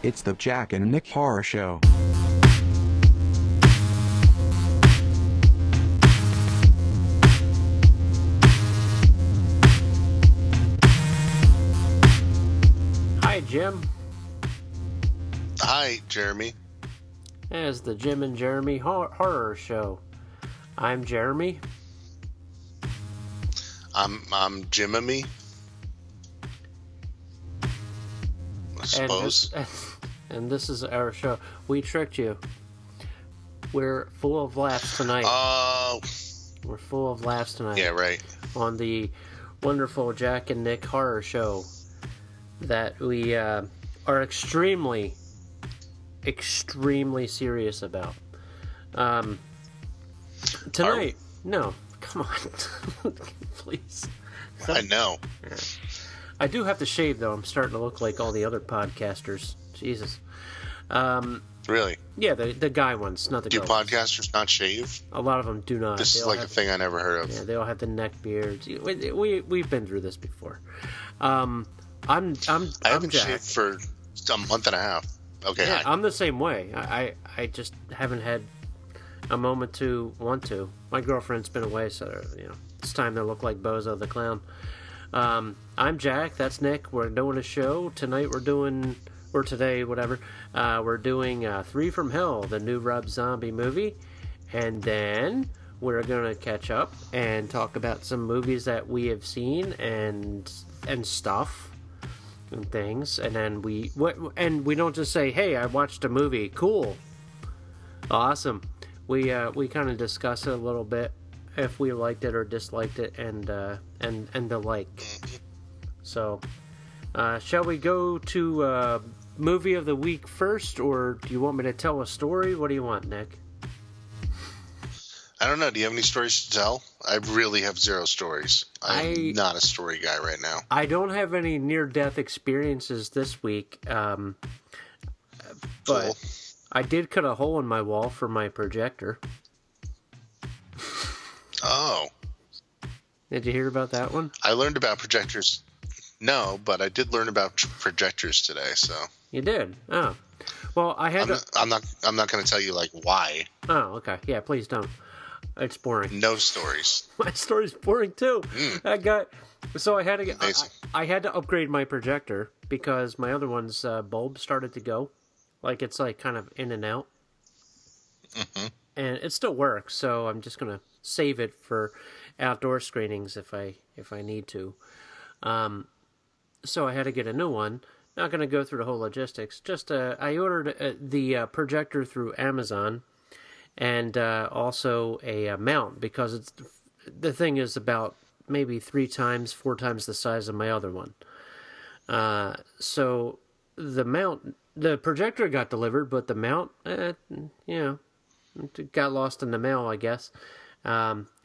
It's the Jack and Nick Horror Show. Hi, Jim. Hi, Jeremy. It's the Jim and Jeremy Horror Show. I'm Jeremy. I'm Jimmy. I suppose. And this is our show. We tricked you. We're full of laughs tonight. We're full of laughs tonight. Yeah, right. On the wonderful Jack and Nick Horror Show that we are extremely serious about. Tonight, no, come on, please. I know. Yeah. I do have to shave, though. I'm starting to look like all the other podcasters. Jesus. Really? Yeah, the guy ones, not the Do girl podcasters not shave? A lot of them do not. This is like a thing I never heard of. Yeah, they all have the neck beards. We've been through this before. I haven't shaved for a month and a half. Okay. Yeah, I'm the same way. I just haven't had a moment to want to. My girlfriend's been away, so it's time to look like Bozo the Clown. I'm Jack. That's Nick. We're doing a show tonight. Today, whatever. We're doing Three from Hell, the new Rob Zombie movie, and then we're gonna catch up and talk about some movies that we have seen and stuff and things. And then we don't just say, "Hey, I watched a movie. Cool, awesome." We kind of discuss it a little bit, if we liked it or disliked it, and the like. So, shall we go to movie of the week first, or do you want me to tell a story? What do you want, Nick? I don't know. Do you have any stories to tell? I really have zero stories. I'm not a story guy right now. I don't have any near-death experiences this week, but cool. I did cut a hole in my wall for my projector. Oh. Did you hear about that one? I learned about projectors. No, but I did learn about projectors today, so. You did? Oh. Well, I'm not going to tell you, like, why. Oh, okay. Yeah, please don't. It's boring. No stories. My story's boring, too. So I had to upgrade my projector because my other one's bulb started to go. Like, it's, like, kind of in and out. Mm-hmm. And it still works, so I'm just going to save it for outdoor screenings if I need to. So I had to get a new one. Not going to go through the whole logistics. Just I ordered the projector through Amazon, and also a mount, because the thing is about maybe 4 times the size of my other one. So the projector got delivered, but the mount, got lost in the mail, I guess.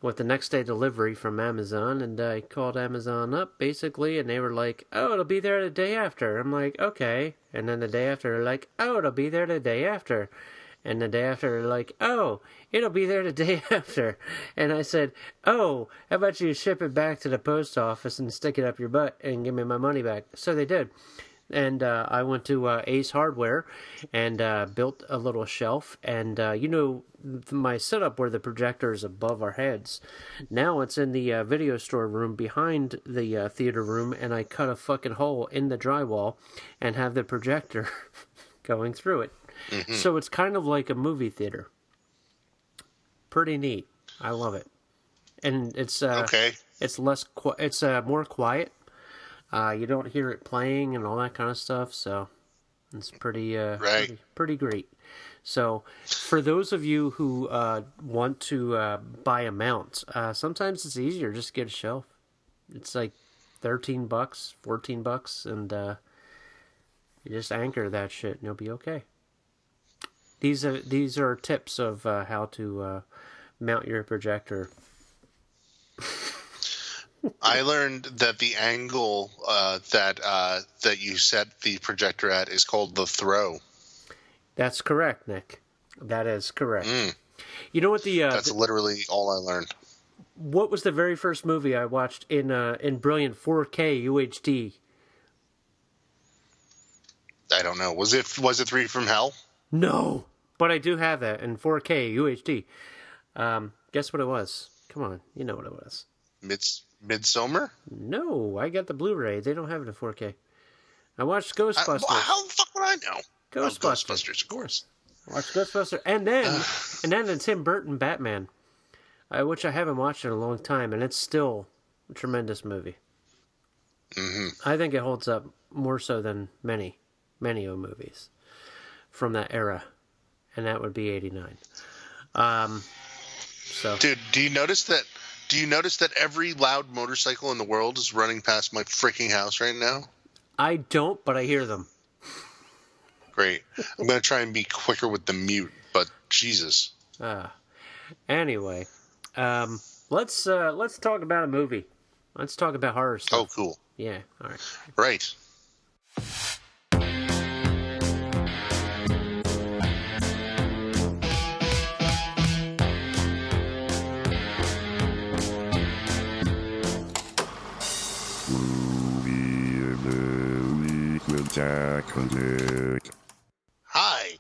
With the next day delivery from Amazon, and I called Amazon up, basically, and they were like, "Oh, it'll be there the day after." I'm like, "Okay." And then the day after, they're like, "Oh, it'll be there the day after." And the day after, they're like, "Oh, it'll be there the day after." And I said, "Oh, how about you ship it back to the post office and stick it up your butt and give me my money back?" So they did. And I went to Ace Hardware and built a little shelf. And, my setup where the projector is above our heads. Now it's in the video store room behind the theater room. And I cut a fucking hole in the drywall and have the projector going through it. Mm-hmm. So it's kind of like a movie theater. Pretty neat. I love it. And it's okay. It's it's more quiet. You don't hear it playing and all that kind of stuff, so it's pretty great. So, for those of you who want to buy a mount, sometimes it's easier just to get a shelf. It's like $13, $14, and you just anchor that shit, and you'll be okay. These are tips of how to mount your projector. I learned that the angle that you set the projector at is called the throw. That's correct, Nick. That is correct. You know what that's literally all I learned. What was the very first movie I watched in brilliant 4K UHD? I don't know. Was it 3 from Hell? No, but I do have that in 4K UHD. Guess what it was? Come on, you know what it was. Midsommar? No, I got the Blu-ray. They don't have it in 4K. I watched Ghostbusters. How the fuck would I know? Ghostbusters. Ghostbusters, of course. I watched Ghostbusters, and then the Tim Burton Batman, which I haven't watched in a long time, and it's still a tremendous movie. Mm-hmm. I think it holds up more so than many old movies from that era, and that would be '89. So, dude, do you notice that every loud motorcycle in the world is running past my freaking house right now? I don't, but I hear them. Great. I'm gonna try and be quicker with the mute, but Jesus. Anyway, let's talk about a movie. Let's talk about horror stuff. Oh, cool. Yeah. All right. Right. Hi.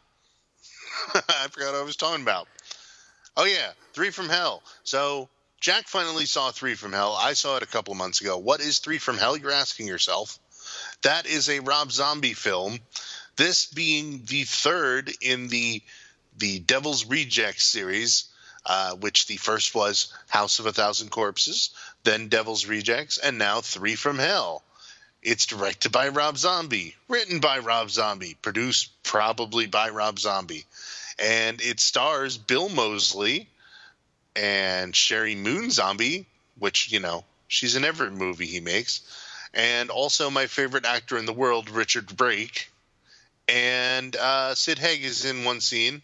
I forgot what I was talking about. Oh yeah, 3 from Hell. So Jack finally saw 3 from Hell. I saw it a couple of months ago. What is 3 from Hell, you're asking yourself? That is a Rob Zombie film. This being the third in the Devil's Rejects series, which the first was House of a Thousand Corpses, then Devil's Rejects, and now 3 from Hell. It's directed by Rob Zombie, written by Rob Zombie, produced probably by Rob Zombie. And it stars Bill Moseley and Sherry Moon Zombie, which, she's in every movie he makes. And also my favorite actor in the world, Richard Brake. And Sid Haig is in one scene.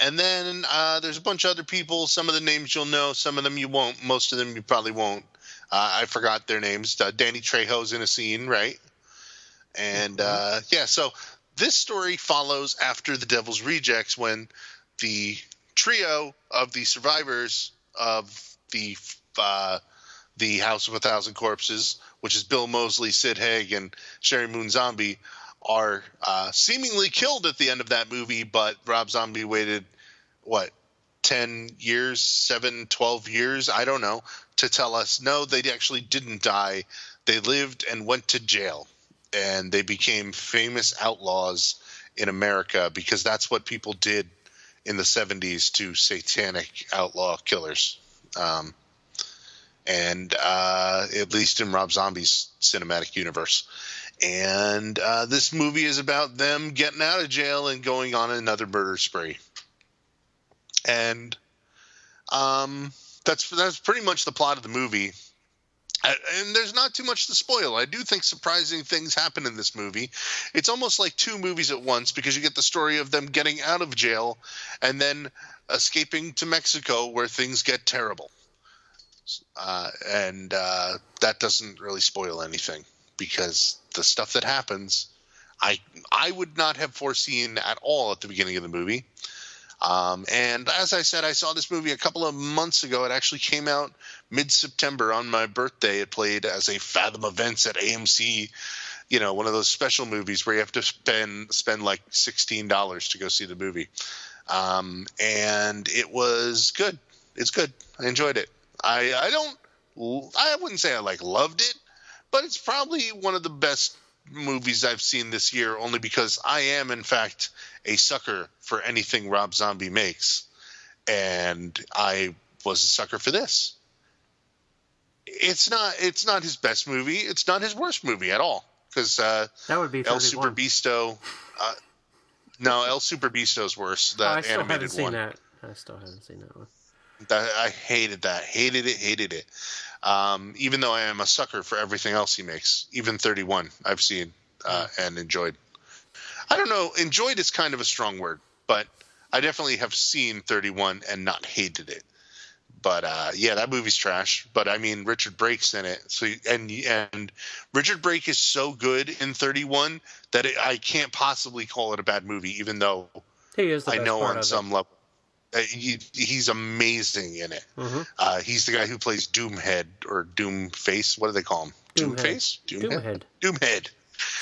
And then there's a bunch of other people. Some of the names you'll know, some of them you won't. Most of them you probably won't. I forgot their names. Danny Trejo's in a scene, right? And so this story follows after the Devil's Rejects, when the trio of the survivors of the House of a Thousand Corpses, which is Bill Moseley, Sid Haig, and Sherry Moon Zombie, are seemingly killed at the end of that movie, but Rob Zombie waited, 10 years, 7, 12 years, I don't know, to tell us, no, they actually didn't die. They lived and went to jail, and they became famous outlaws in America, because that's what people did in the 70s to satanic outlaw killers. And at least in Rob Zombie's cinematic universe. And this movie is about them getting out of jail and going on another murder spree. And that's pretty much the plot of the movie. And there's not too much to spoil. I do think surprising things happen in this movie. It's almost like 2 movies at once, because you get the story of them getting out of jail and then escaping to Mexico, where things get terrible. And that doesn't really spoil anything, because the stuff that happens, I would not have foreseen at all at the beginning of the movie. And as I said, I saw this movie a couple of months ago. It actually came out mid-September on my birthday. It played as a Fathom Events at AMC, one of those special movies where you have to spend like $16 to go see the movie. And it was good. It's good. I enjoyed it. I wouldn't say I loved it, but it's probably one of the best movies I've seen this year, only because I am in fact a sucker for anything Rob Zombie makes, and I was a sucker for this. It's not his best movie. It's not his worst movie at all, because that would be 31. El Super Bisto. No, El Super Bisto's worse. The I still animated haven't seen one. that. I still haven't seen that one. I hated that. Hated it. Even though I am a sucker for everything else he makes. Even 31 I've seen and enjoyed. I don't know. Enjoyed is kind of a strong word, but I definitely have seen 31 and not hated it. But that movie's trash. But I mean, Richard Brake's in it. So and Richard Brake is so good in 31 that I can't possibly call it a bad movie, even though he is the best I know part on of some it. level. He's amazing in it. Mm-hmm. He's the guy who plays Doomhead or Doomface. What do they call him? Doomhead. Doomface? Doomhead. Doomhead.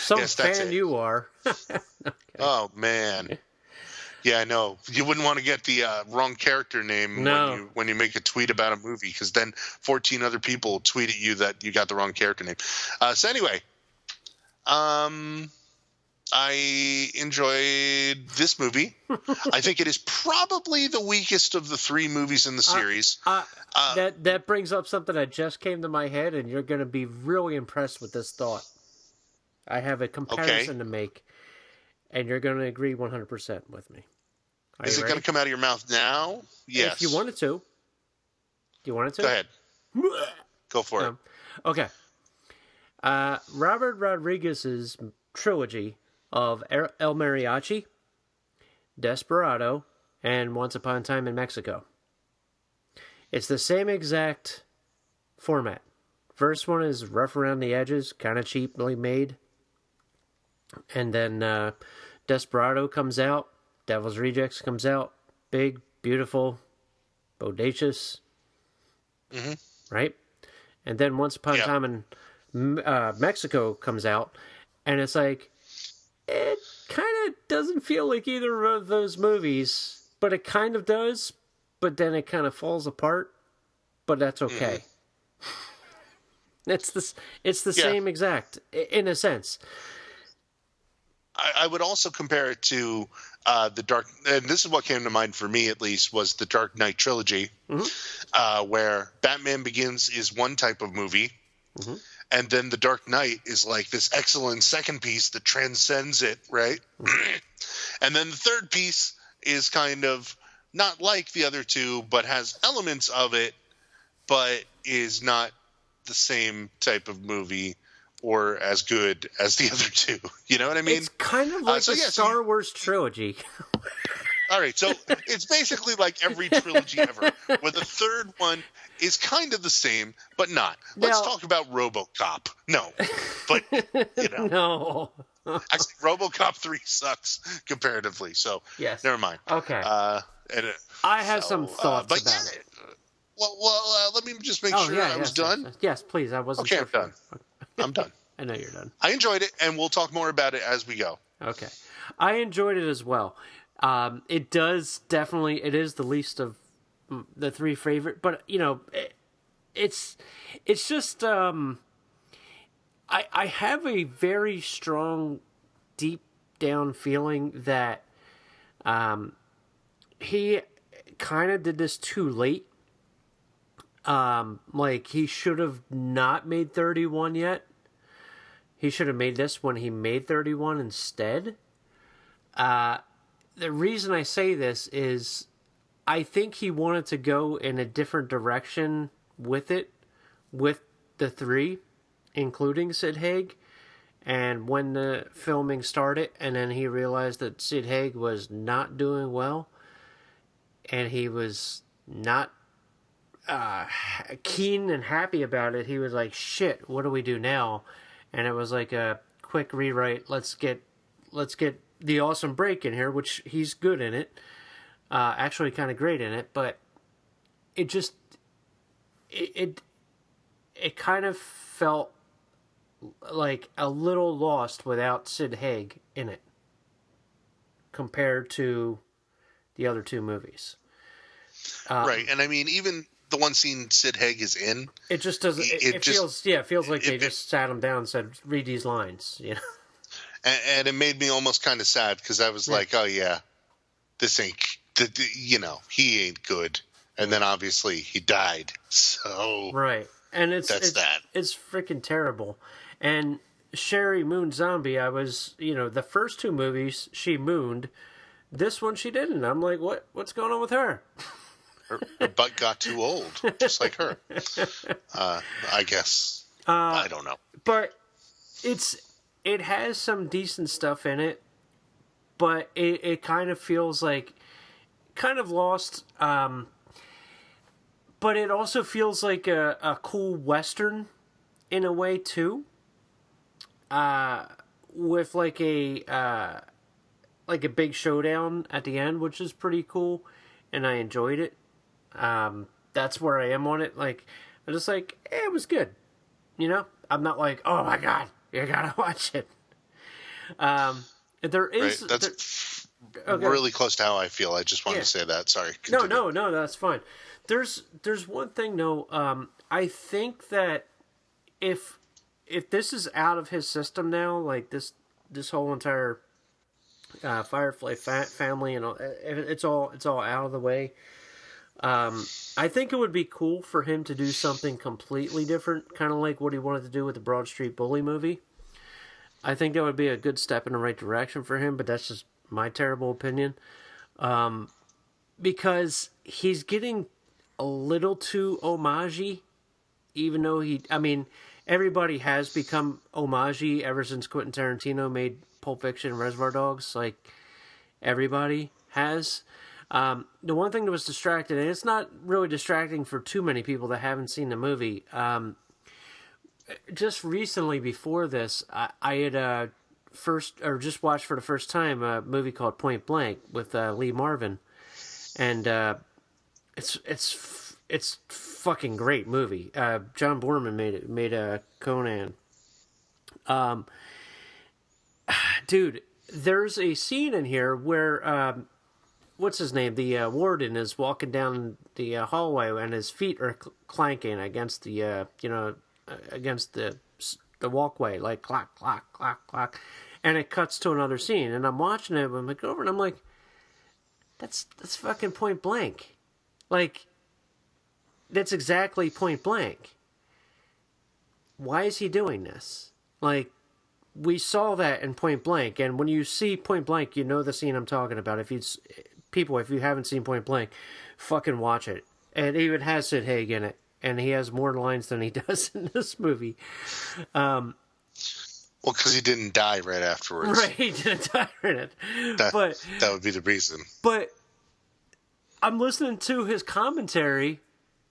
some Yes, that's fan it. you are. Oh man. Yeah, I know. You wouldn't want to get the wrong character name No. when you make a tweet about a movie, because then 14 other people tweet at you that you got the wrong character name. So anyway, I enjoyed this movie. I think it is probably the weakest of the three movies in the series. That brings up something that just came to my head, and you're going to be really impressed with this thought. I have a comparison to make, and you're going to agree 100% with me. Is it going to come out of your mouth now? Yes. If you wanted to. Do you want it to? Go ahead. Go for it. Okay. Robert Rodriguez's trilogy of El Mariachi, Desperado, and Once Upon a Time in Mexico. It's the same exact format. First one is rough around the edges, kind of cheaply made. And then Desperado comes out. Devil's Rejects comes out. Big, beautiful, bodacious. Mm-hmm. Right? And then Once Upon a Time in Mexico comes out. And it's like, it kind of doesn't feel like either of those movies, but it kind of does. But then it kind of falls apart. But that's okay. It's the same exact, in a sense. I would also compare it to the Dark, and this is what came to mind for me at least, was the Dark Knight trilogy, where Batman Begins is one type of movie, and then the Dark Knight is like this excellent second piece that transcends it, right? And then the third piece is kind of not like the other two, but has elements of it, but is not the same type of movie or as good as the other two. You know what I mean? It's kind of like the Star Wars trilogy. All right, so it's basically like every trilogy ever, where the third one is kind of the same, but not. Let's talk about RoboCop. No, but, you know. No. Actually, RoboCop 3 sucks comparatively, so yes. Never mind. Okay. I have some thoughts about it. Well, let me just make sure I was done. Yes, please. I wasn't sure. I'm done. I'm done. I know you're done. I enjoyed it, and we'll talk more about it as we go. Okay. I enjoyed it as well. It is the least of the three favorite, but, you know, it's just, I have a very strong, deep down feeling that, he kind of did this too late. Like, he should have not made 31 yet. He should have made this when he made 31 instead. The reason I say this is I think he wanted to go in a different direction with it, with the three, including Sid Haig. And when the filming started, and then he realized that Sid Haig was not doing well, and he was not keen and happy about it, he was like, shit, what do we do now? And it was like a quick rewrite. Let's get the Awesome Break in here, which he's good in it. Actually kind of great in it, but it just it kind of felt like a little lost without Sid Haig in it compared to the other two movies. Right, and I mean, even the one scene Sid Haig is in, it just doesn't. It feels like they just sat him down and said, "Read these lines," you know. And it made me almost kind of sad because I was like, "Oh yeah, this ain't, you know, he ain't good." And then obviously he died, so right, and it's freaking terrible. And Sherry Moon Zombie, I was, you know, the first two movies she mooned, this one she didn't. I'm like, what's going on with her? Her butt got too old, just like her. I guess. I don't know. But it has some decent stuff in it, but it kind of feels like kind of lost. But it also feels like a cool Western in a way too. With like a big showdown at the end, which is pretty cool, and I enjoyed it. That's where I am on it. Like, I'm just like, it was good. You know? I'm not like, oh my god, you gotta watch it. There Right. is That's okay. really close to how I feel. I just wanted Yeah. to say that. Sorry. No, Continue. no, that's fine. There's one thing though. I think that if this is out of his system now, like this whole entire Firefly family and all, it's all out of the way. I think it would be cool for him to do something completely different, kind of like what he wanted to do with the Broad Street Bully movie. I think that would be a good step in the right direction for him, but that's just my terrible opinion. Because he's getting a little too homagey, even though everybody has become homagey ever since Quentin Tarantino made Pulp Fiction and Reservoir Dogs. Like, everybody has. The one thing that was distracting, and it's not really distracting for too many people that haven't seen the movie, just recently before this, I had just watched for the first time a movie called Point Blank with Lee Marvin, and it's fucking great movie. John Boorman made a Conan. Dude, there's a scene in here where what's his name? The warden is walking down the hallway and his feet are clanking against the against the walkway, like clock, clock, clock, clock, and it cuts to another scene. And I'm watching it, I'm like over, and I'm like, that's fucking Point Blank, like that's exactly Point Blank. Why is he doing this? Like, we saw that in Point Blank, and when you see Point Blank, you know the scene I'm talking about. If you haven't seen Point Blank, fucking watch it. And it even has Sid Haig in it, and he has more lines than he does in this movie. Well, because he didn't die right afterwards. Right, he didn't die in it. That would be the reason. But I'm listening to his commentary,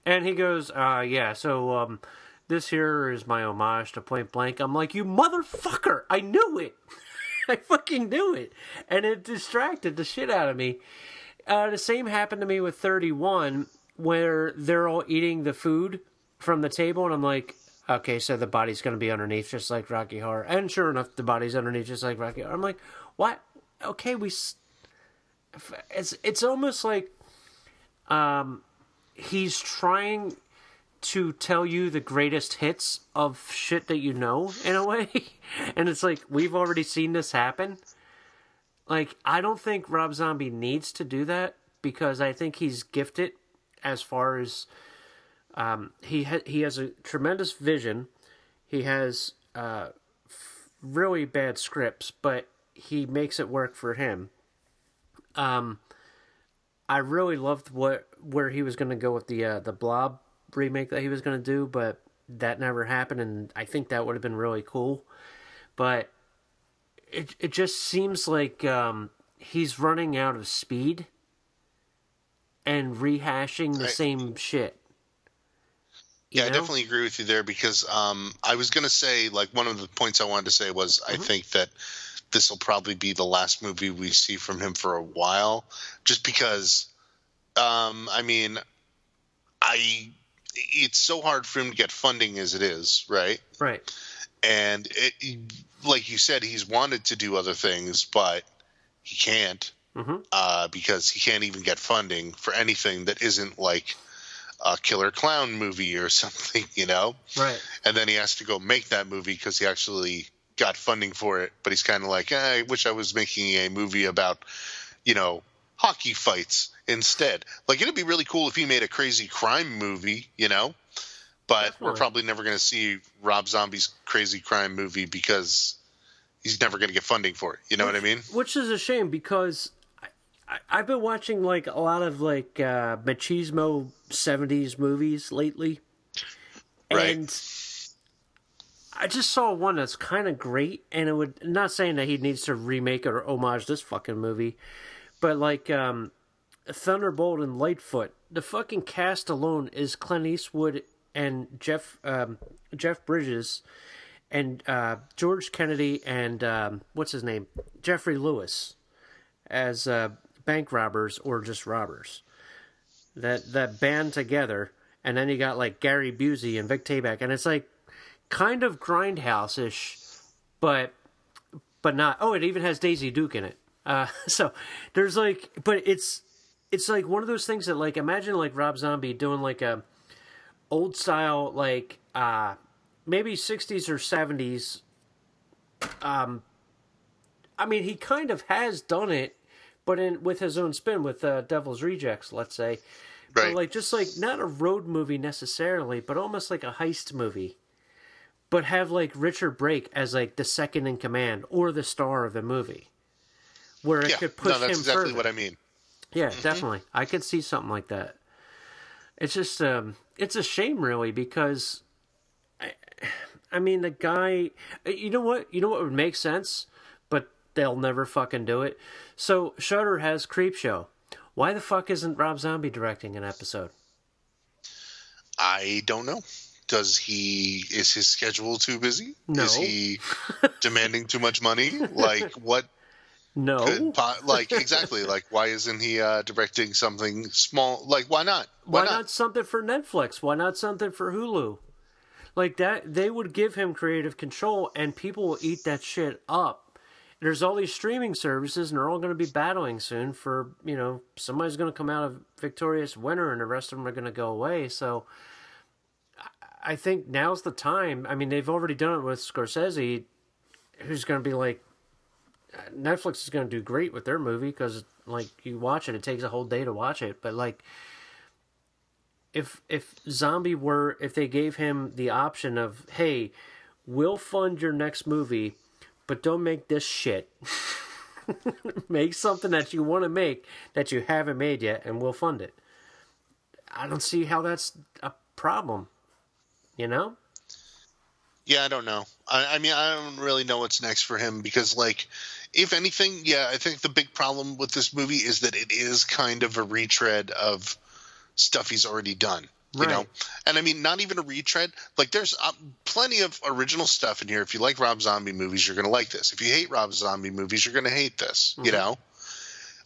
and he goes, yeah, so this here is my homage to Point Blank. I'm like, you motherfucker, I knew it. I fucking knew it. And it distracted the shit out of me. The same happened to me with 31, where they're all eating the food from the table, and I'm like, okay, so the body's going to be underneath, just like Rocky Horror. And sure enough, the body's underneath, just like Rocky Horror. I'm like, what? Okay, it's almost like he's trying to tell you the greatest hits of shit that you know, in a way. And it's like, we've already seen this happen. Like, I don't think Rob Zombie needs to do that, because I think he's gifted as far as he has a tremendous vision. He has really bad scripts, but he makes it work for him. I really loved where he was going to go with the Blob remake that he was going to do, but that never happened, and I think that would have been really cool. But it just seems like he's running out of speed and rehashing the same shit. Yeah, I definitely agree with you there, because I was going to say, like, one of the points I wanted to say was I think that this will probably be the last movie we see from him for a while, just because, it's so hard for him to get funding as it is, right? Right. And like you said, he's wanted to do other things, but he can't because he can't even get funding for anything that isn't like a killer clown movie or something, Right. And then he has to go make that movie because he actually got funding for it, but he's kind of like, I wish I was making a movie about, hockey fights instead. Like, it'd be really cool if he made a crazy crime movie, but Definitely. we're probably never going to see Rob Zombie's crazy crime movie because he's never going to get funding for it. You know what I mean? Which is a shame, because I've been watching like a lot of like machismo 70s movies lately. Right. And I just saw one that's kind of great, and it would, not saying that he needs to remake or homage this fucking movie, but like Thunderbolt and Lightfoot, the fucking cast alone is Clint Eastwood and Jeff Bridges and George Kennedy and what's his name, Jeffrey Lewis, as bank robbers or just robbers. That band together, and then you got like Gary Busey and Vic Tayback, and it's like kind of Grindhouse-ish, but but not. Oh, it even has Daisy Duke in it. So there's like, but it's like one of those things that like imagine like Rob Zombie doing like a old style like maybe 60s or 70s. I mean, he kind of has done it, but with his own spin with Devil's Rejects, let's say. Right. But like just like not a road movie necessarily, but almost like a heist movie. But have like Richard Brake as like the second in command or the star of the movie, where it could push him further. That's exactly what I mean. Yeah, definitely. I could see something like that. It's just it's a shame really because I mean the guy. You know what would make sense, but they'll never fucking do it. So Shudder has Creepshow. Why the fuck isn't Rob Zombie directing an episode? I don't know. Is his schedule too busy? No. Is he demanding too much money? Like what? No. Like exactly. Like why isn't he directing something small? Like why not? Why not something for Netflix? Why not something for Hulu? Like that, they would give him creative control, and people will eat that shit up. There's all these streaming services, and they're all going to be battling soon for, somebody's going to come out of victorious winner, and the rest of them are going to go away. So I think now's the time. I mean, they've already done it with Scorsese, who's going to be like, Netflix is going to do great with their movie because, like, you watch it, it takes a whole day to watch it. But, like, if they gave him the option of, hey, we'll fund your next movie, but don't make this shit. Make something that you want to make that you haven't made yet, and we'll fund it. I don't see how that's a problem. You know? Yeah, I don't know. I mean, I don't really know what's next for him because, like, if anything, yeah, I think the big problem with this movie is that it is kind of a retread of stuff he's already done. You know? And I mean, not even a retread. Like, there's plenty of original stuff in here. If you like Rob Zombie movies, you're going to like this. If you hate Rob Zombie movies, you're going to hate this, you know?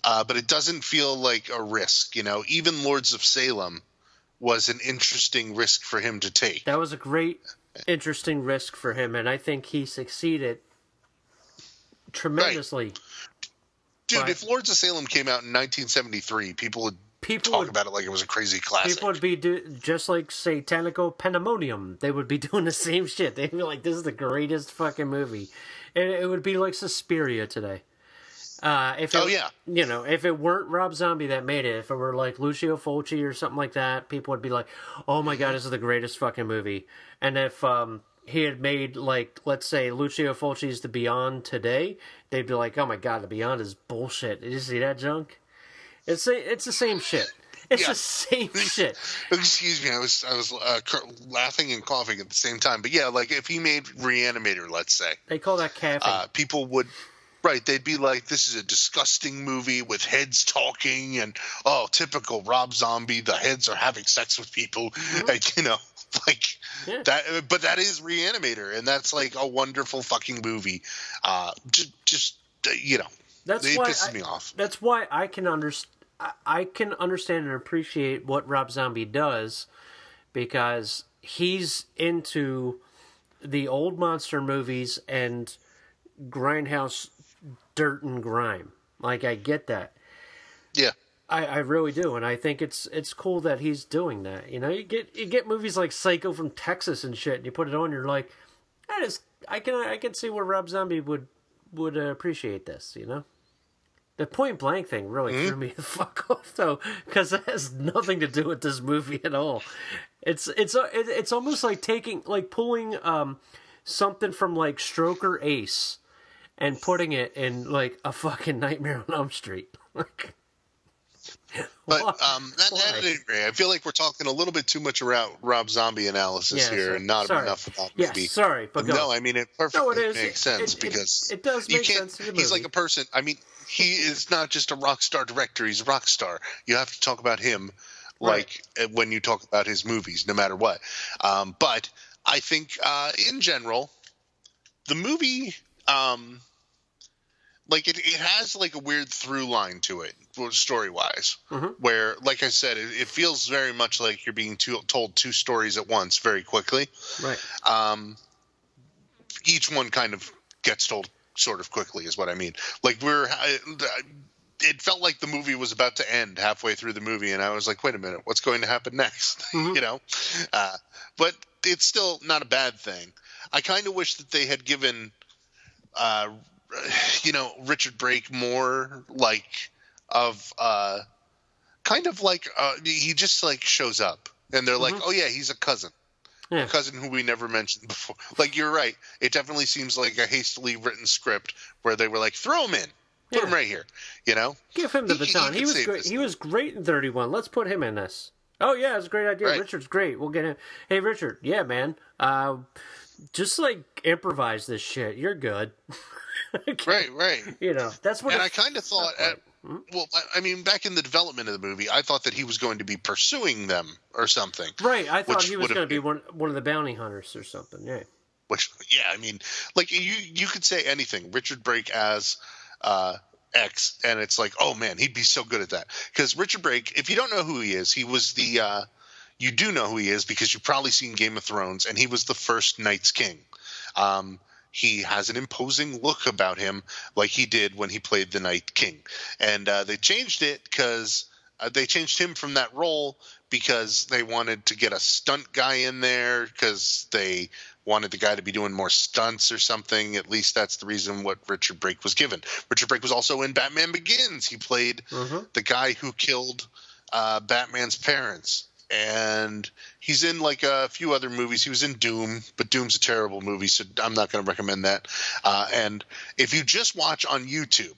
But it doesn't feel like a risk, you know? Even Lords of Salem was an interesting risk for him to take. That was a great, interesting risk for him, and I think he succeeded tremendously. Right. Dude, if Lords of Salem came out in 1973, people would talk about it like it was a crazy classic. People would be just like Satanico Pandemonium. They would be doing the same shit. They'd be like, this is the greatest fucking movie. And it would be like Suspiria today. If it weren't Rob Zombie that made it, if it were like Lucio Fulci or something like that, people would be like, oh my god, this is the greatest fucking movie. And if he had made, like, let's say Lucio Fulci's The Beyond today, they'd be like, oh my god, The Beyond is bullshit. Did you see that junk? It's the same shit. It's the same shit. Excuse me, I was laughing and coughing at the same time. But yeah, like if he made Reanimator, let's say, they call that caffeine. People would. Right, they'd be like, this is a disgusting movie with heads talking and, oh, typical Rob Zombie, the heads are having sex with people, like, that, but that is Reanimator, and that's, like, a wonderful fucking movie. It pisses me off. That's why I can understand and appreciate what Rob Zombie does, because he's into the old monster movies and grindhouse dirt and grime. Like, I get that. Yeah. I really do, and I think it's cool that he's doing that. You know, you get movies like Psycho from Texas and shit, and you put it on, you're like, I can see where Rob Zombie would appreciate this, you know? The Point Blank thing really threw me the fuck off, though, because it has nothing to do with this movie at all. It's almost like pulling something from like Stroker Ace and putting it in like a fucking Nightmare on Elm Street. But at any rate, I feel like we're talking a little bit too much around Rob Zombie analysis here, and not enough about the movie. Sorry, but no, I mean it perfectly makes sense because it does make sense to the movie. He's like a person. I mean, he is not just a rock star director; he's a rock star. You have to talk about him like when you talk about his movies, no matter what. But I think in general, the movie. Like it has like a weird through line to it, story wise, where, like I said, it feels very much like you're being told two stories at once very quickly. Right. Each one kind of gets told sort of quickly, is what I mean. Like it felt like the movie was about to end halfway through the movie, and I was like, wait a minute, what's going to happen next? You know, but it's still not a bad thing. I kind of wish that they had given, Richard Brake more like of kind of like he just like shows up, and they're like, oh yeah, he's a cousin. Yeah. A cousin who we never mentioned before. Like, you're right. It definitely seems like a hastily written script where they were like, throw him in. Put him right here. You know? Give him the baton. He was great. He was great in 31. Let's put him in this. Oh, yeah, it's a great idea. Right. Richard's great. We'll get him. Hey, Richard. Yeah, man. Just, like, improvise this shit. You're good. Right. You know, that's what. And I kind of thought, well, I mean, back in the development of the movie, I thought that he was going to be pursuing them or something. Right. I thought he was going to be one of the bounty hunters or something. Yeah. Which, yeah, I mean, like you could say anything. Richard Brake as X, and it's like, oh man, he'd be so good at that. Because Richard Brake, if you don't know who he is, he was the. You do know who he is because you've probably seen Game of Thrones, and he was the first Night's King. He has an imposing look about him like he did when he played the Night King. And they changed it because they changed him from that role because they wanted to get a stunt guy in there because they wanted the guy to be doing more stunts or something. At least that's the reason what Richard Brake was given. Richard Brake was also in Batman Begins. He played the guy who killed Batman's parents. And he's in like a few other movies. He was in Doom, but Doom's a terrible movie, so I'm not going to recommend that. And if you just watch on YouTube,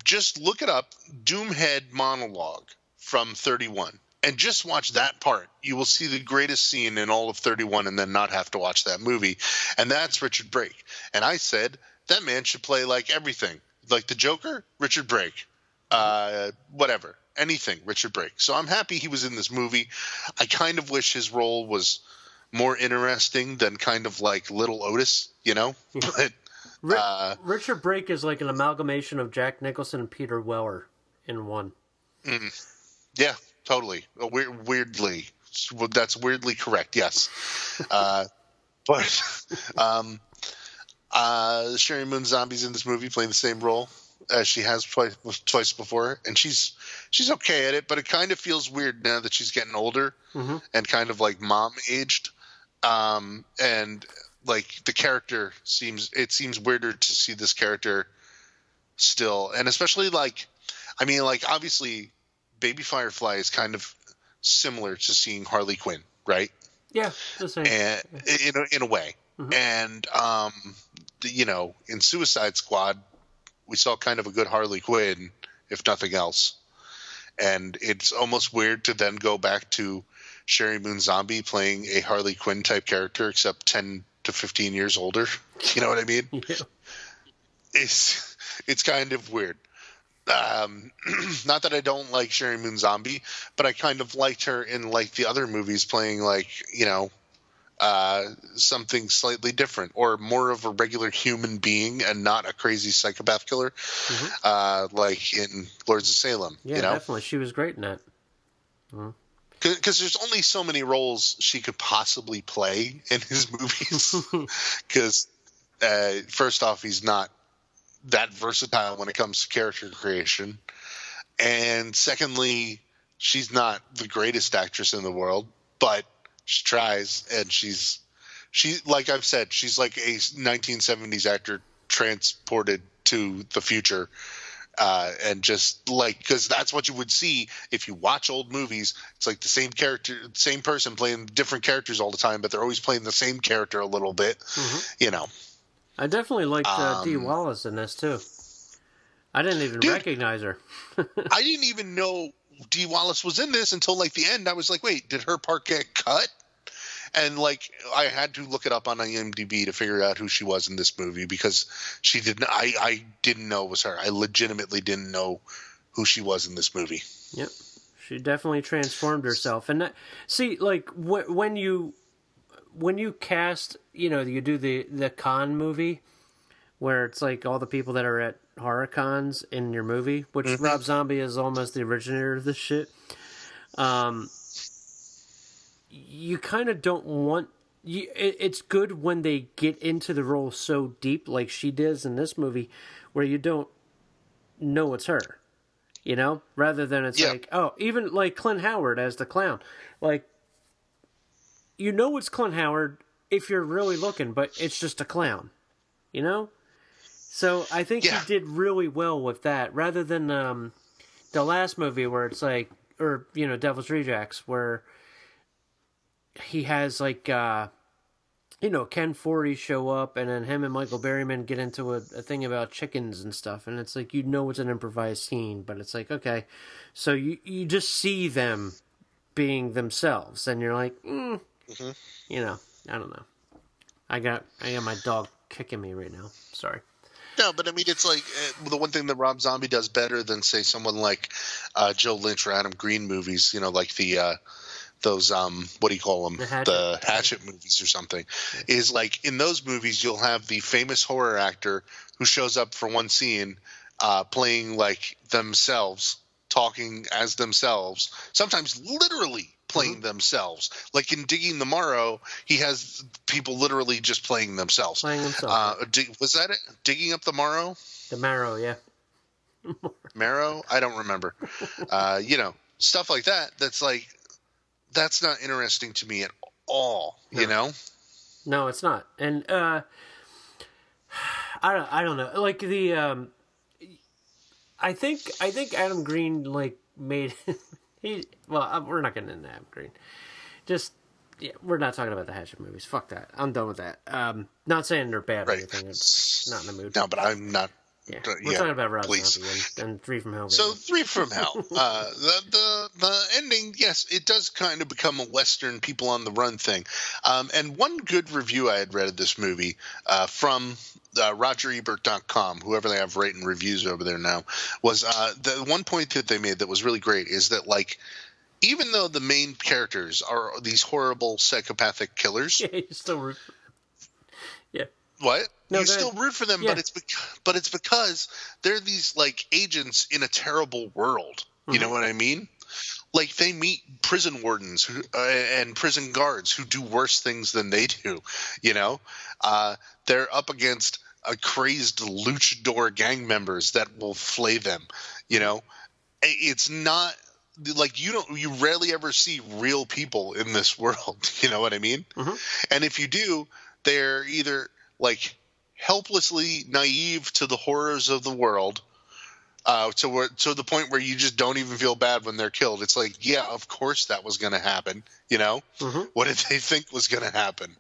just look it up, Doomhead monologue from 31, and just watch that part. You will see the greatest scene in all of 31 and then not have to watch that movie. And that's Richard Brake. And I said, that man should play like everything. Like the Joker, Richard Brake. Whatever. Anything, Richard Brake. So I'm happy he was in this movie. I kind of wish his role was more interesting than kind of like Little Otis, you know? But Richard Brake is like an amalgamation of Jack Nicholson and Peter Weller in one. Yeah, totally. Weirdly. That's weirdly correct, yes. But Sheri Moon Zombie's in this movie playing the same role as she has twice before, and she's okay at it, but it kind of feels weird now that she's getting older and kind of like mom aged, and like the character seems weirder to see this character still, and especially like, I mean, like obviously Baby Firefly is kind of similar to seeing Harley Quinn, right? Yeah, the same. And in a way, and in Suicide Squad, we saw kind of a good Harley Quinn, if nothing else. And it's almost weird to then go back to Sheri Moon Zombie playing a Harley Quinn type character, except 10 to 15 years older. You know what I mean? Yeah. It's kind of weird. Not that I don't like Sheri Moon Zombie, but I kind of liked her in like the other movies playing like, something slightly different or more of a regular human being and not a crazy psychopath killer, like in Lords of Salem. Yeah, definitely. She was great in that. Because there's only so many roles she could possibly play in his movies. Because first off, he's not that versatile when it comes to character creation. And secondly, she's not the greatest actress in the world, but she tries, and she like I've said, she's like a 1970s actor transported to the future, and just like, because that's what you would see if you watch old movies. It's like the same character, same person playing different characters all the time, but they're always playing the same character a little bit. I definitely liked Dee Wallace in this too. I didn't even recognize her. I didn't even know Dee Wallace was in this until like the end. I was like, wait, did her part get cut? And like, I had to look it up on IMDb to figure out who she was in this movie, because she didn't. I didn't know it was her. I legitimately didn't know who she was in this movie. Yep, she definitely transformed herself. And see, like when you cast, you do the con movie, where it's like all the people that are at horror cons in your movie, which Rob Zombie is almost the originator of this shit. You kind of don't want it's good when they get into the role so deep, like she does in this movie, where you don't know it's her. You know, rather than it's Yeah. like, oh, even like Clint Howard as the clown, like, you know it's Clint Howard if you're really looking, but it's just a clown, you know. So I think Yeah. he did really well with that, rather than the last movie where it's like, or Devil's Rejects, where he has like Ken Foree show up, and then him and Michael Berryman get into a thing about chickens and stuff, and it's like, it's an improvised scene, but it's like, okay, so you just see them being themselves, and you're like, Mm-hmm. I don't know. I got my dog kicking me right now. Sorry. No, but I mean, it's like the one thing that Rob Zombie does better than, say, someone like Joe Lynch or Adam Green movies, like the those what do you call them, the Hatchet movies or something, is like in those movies you'll have the famous horror actor who shows up for one scene playing like themselves, talking as themselves, sometimes literally playing themselves. Like in Digging the Marrow, he has people literally just playing themselves. Was that it? Digging Up the Marrow? The Marrow, yeah. Marrow? I don't remember. Stuff like that. That's like, that's not interesting to me at all. No. No, it's not. And I don't know. Like the I think Adam Green like made we're not getting into Adam Green. We're not talking about the Hatchet movies. Fuck that. I'm done with that. Not saying they're bad or anything. It's not in the mood. No, but I'm not. Yeah, we're talking about Rob Zombie and Three from Hell. So Three from Hell, the ending, yes, it does kind of become a Western people on the run thing. And one good review I had read of this movie from RogerEbert.com, whoever they have rating reviews over there now, was the one point that they made that was really great is that, like, even though the main characters are these horrible psychopathic killers, yeah, you still root. Yeah. What? No, you still root for them, yeah. but it's because they're these like agents in a terrible world. You know what I mean? Like they meet prison wardens and prison guards who do worse things than they do. They're up against a crazed luchador gang members that will flay them. It's not like you rarely ever see real people in this world. You know what I mean? And if you do, they're either like helplessly naive to the horrors of the world, to the point where you just don't even feel bad when they're killed. It's like, yeah, of course that was going to happen. What did they think was going to happen?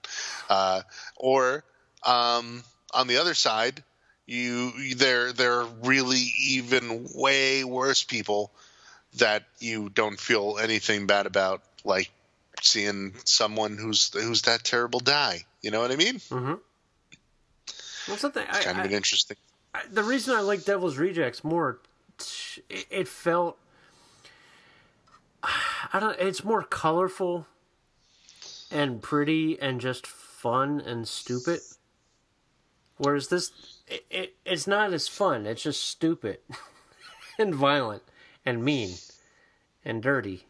Or on the other side, they're really even way worse people that you don't feel anything bad about, like seeing someone who's that terrible die. You know what I mean? Well, something it's kind of an interesting. The reason I like Devil's Rejects more, it felt, it's more colorful and pretty and just fun and stupid. Whereas this, it's not as fun. It's just stupid and violent and mean and dirty.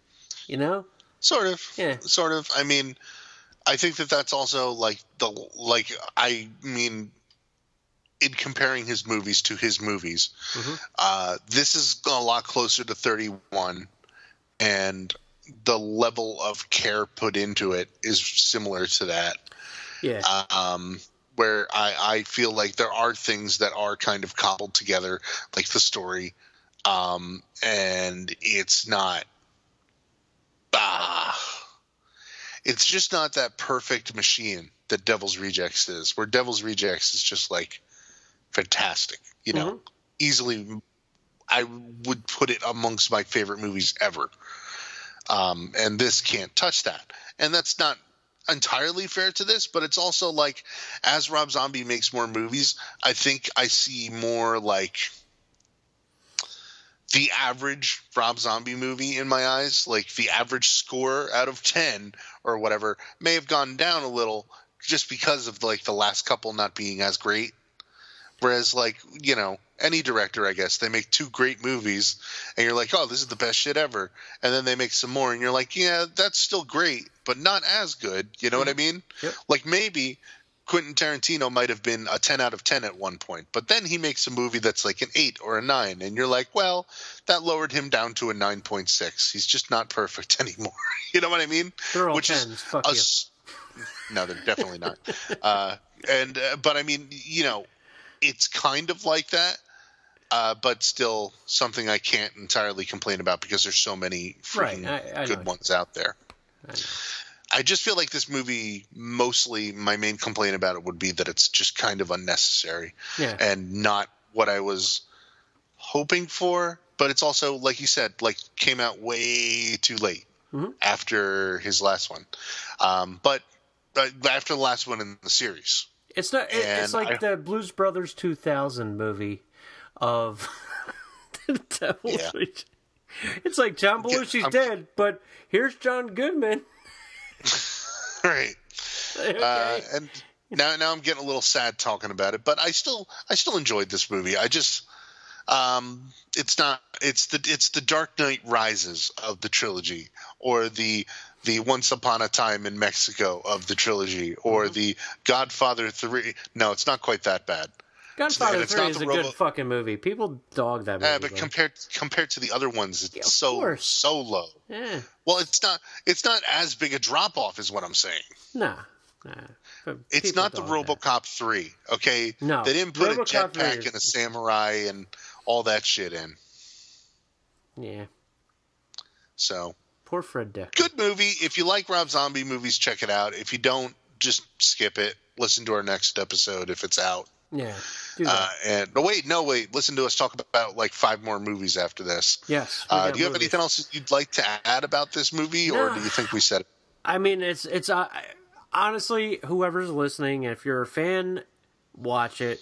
Sort of. Yeah. Sort of. I mean, I think that's also in comparing his movies to his movies, this is a lot closer to 31, and the level of care put into it is similar to that. Yeah. Where I feel like there are things that are kind of cobbled together, like the story, and it's not. It's just not that perfect machine that Devil's Rejects is, where Devil's Rejects is just like fantastic, easily. I would put it amongst my favorite movies ever. And this can't touch that. And that's not entirely fair to this, but it's also like, as Rob Zombie makes more movies, I think I see more like the average Rob Zombie movie in my eyes. Like the average score out of 10 or whatever may have gone down a little just because of like the last couple not being as great. Whereas like, any director, I guess. They make 2 great movies, and you're like, oh, this is the best shit ever. And then they make some more, and you're like, yeah, that's still great, but not as good. You know what I mean? Yep. Like maybe Quentin Tarantino might have been a 10 out of 10 at one point, but then he makes a movie that's like an 8 or a 9, and you're like, well, that lowered him down to a 9.6. He's just not perfect anymore. You know what I mean? They're all Which 10s. is Fuck you. no, they're definitely not. But I mean, you know, it's kind of like that, but still something I can't entirely complain about because there's so many freaking I good know. ones out there. I know. I just feel like this movie, mostly my main complaint about it would be that it's just kind of unnecessary Yeah. and not what I was hoping for. But it's also, like you said, like came out way too late after his last one. But after the last one in the series. It's not. It's And like the Blues Brothers 2000 movie of the Devil's Yeah. Rejects. It's like John Belushi's dead, but here's John Goodman. Right. Okay. And now I'm getting a little sad talking about it, but I still enjoyed this movie. I just it's the Dark Knight Rises of the trilogy, or the Once Upon a Time in Mexico of the trilogy, or the Godfather 3. No, it's not quite that bad. Godfather it's 3 not is the a good fucking movie. People dog that movie. But though. compared to the other ones, it's of so course. low. Yeah. Well, it's not as big a drop off, is what I'm saying. Nah. But It's people not the dog that. RoboCop 3, okay? No. They didn't put a RoboCop 3 jetpack is- and a samurai and all that shit in. Yeah. So, Poor Fred Decker. good movie. If you like Rob Zombie movies, check it out. If you don't, just skip it. Listen to our next episode if it's out. Yeah. Do that. No, wait. Listen to us talk about like 5 more movies after this. Yes. we Do got you have movies. anything else you'd like to add about this movie, or No. do you think we said it? I mean, it's honestly, whoever's listening, if you're a fan, watch it,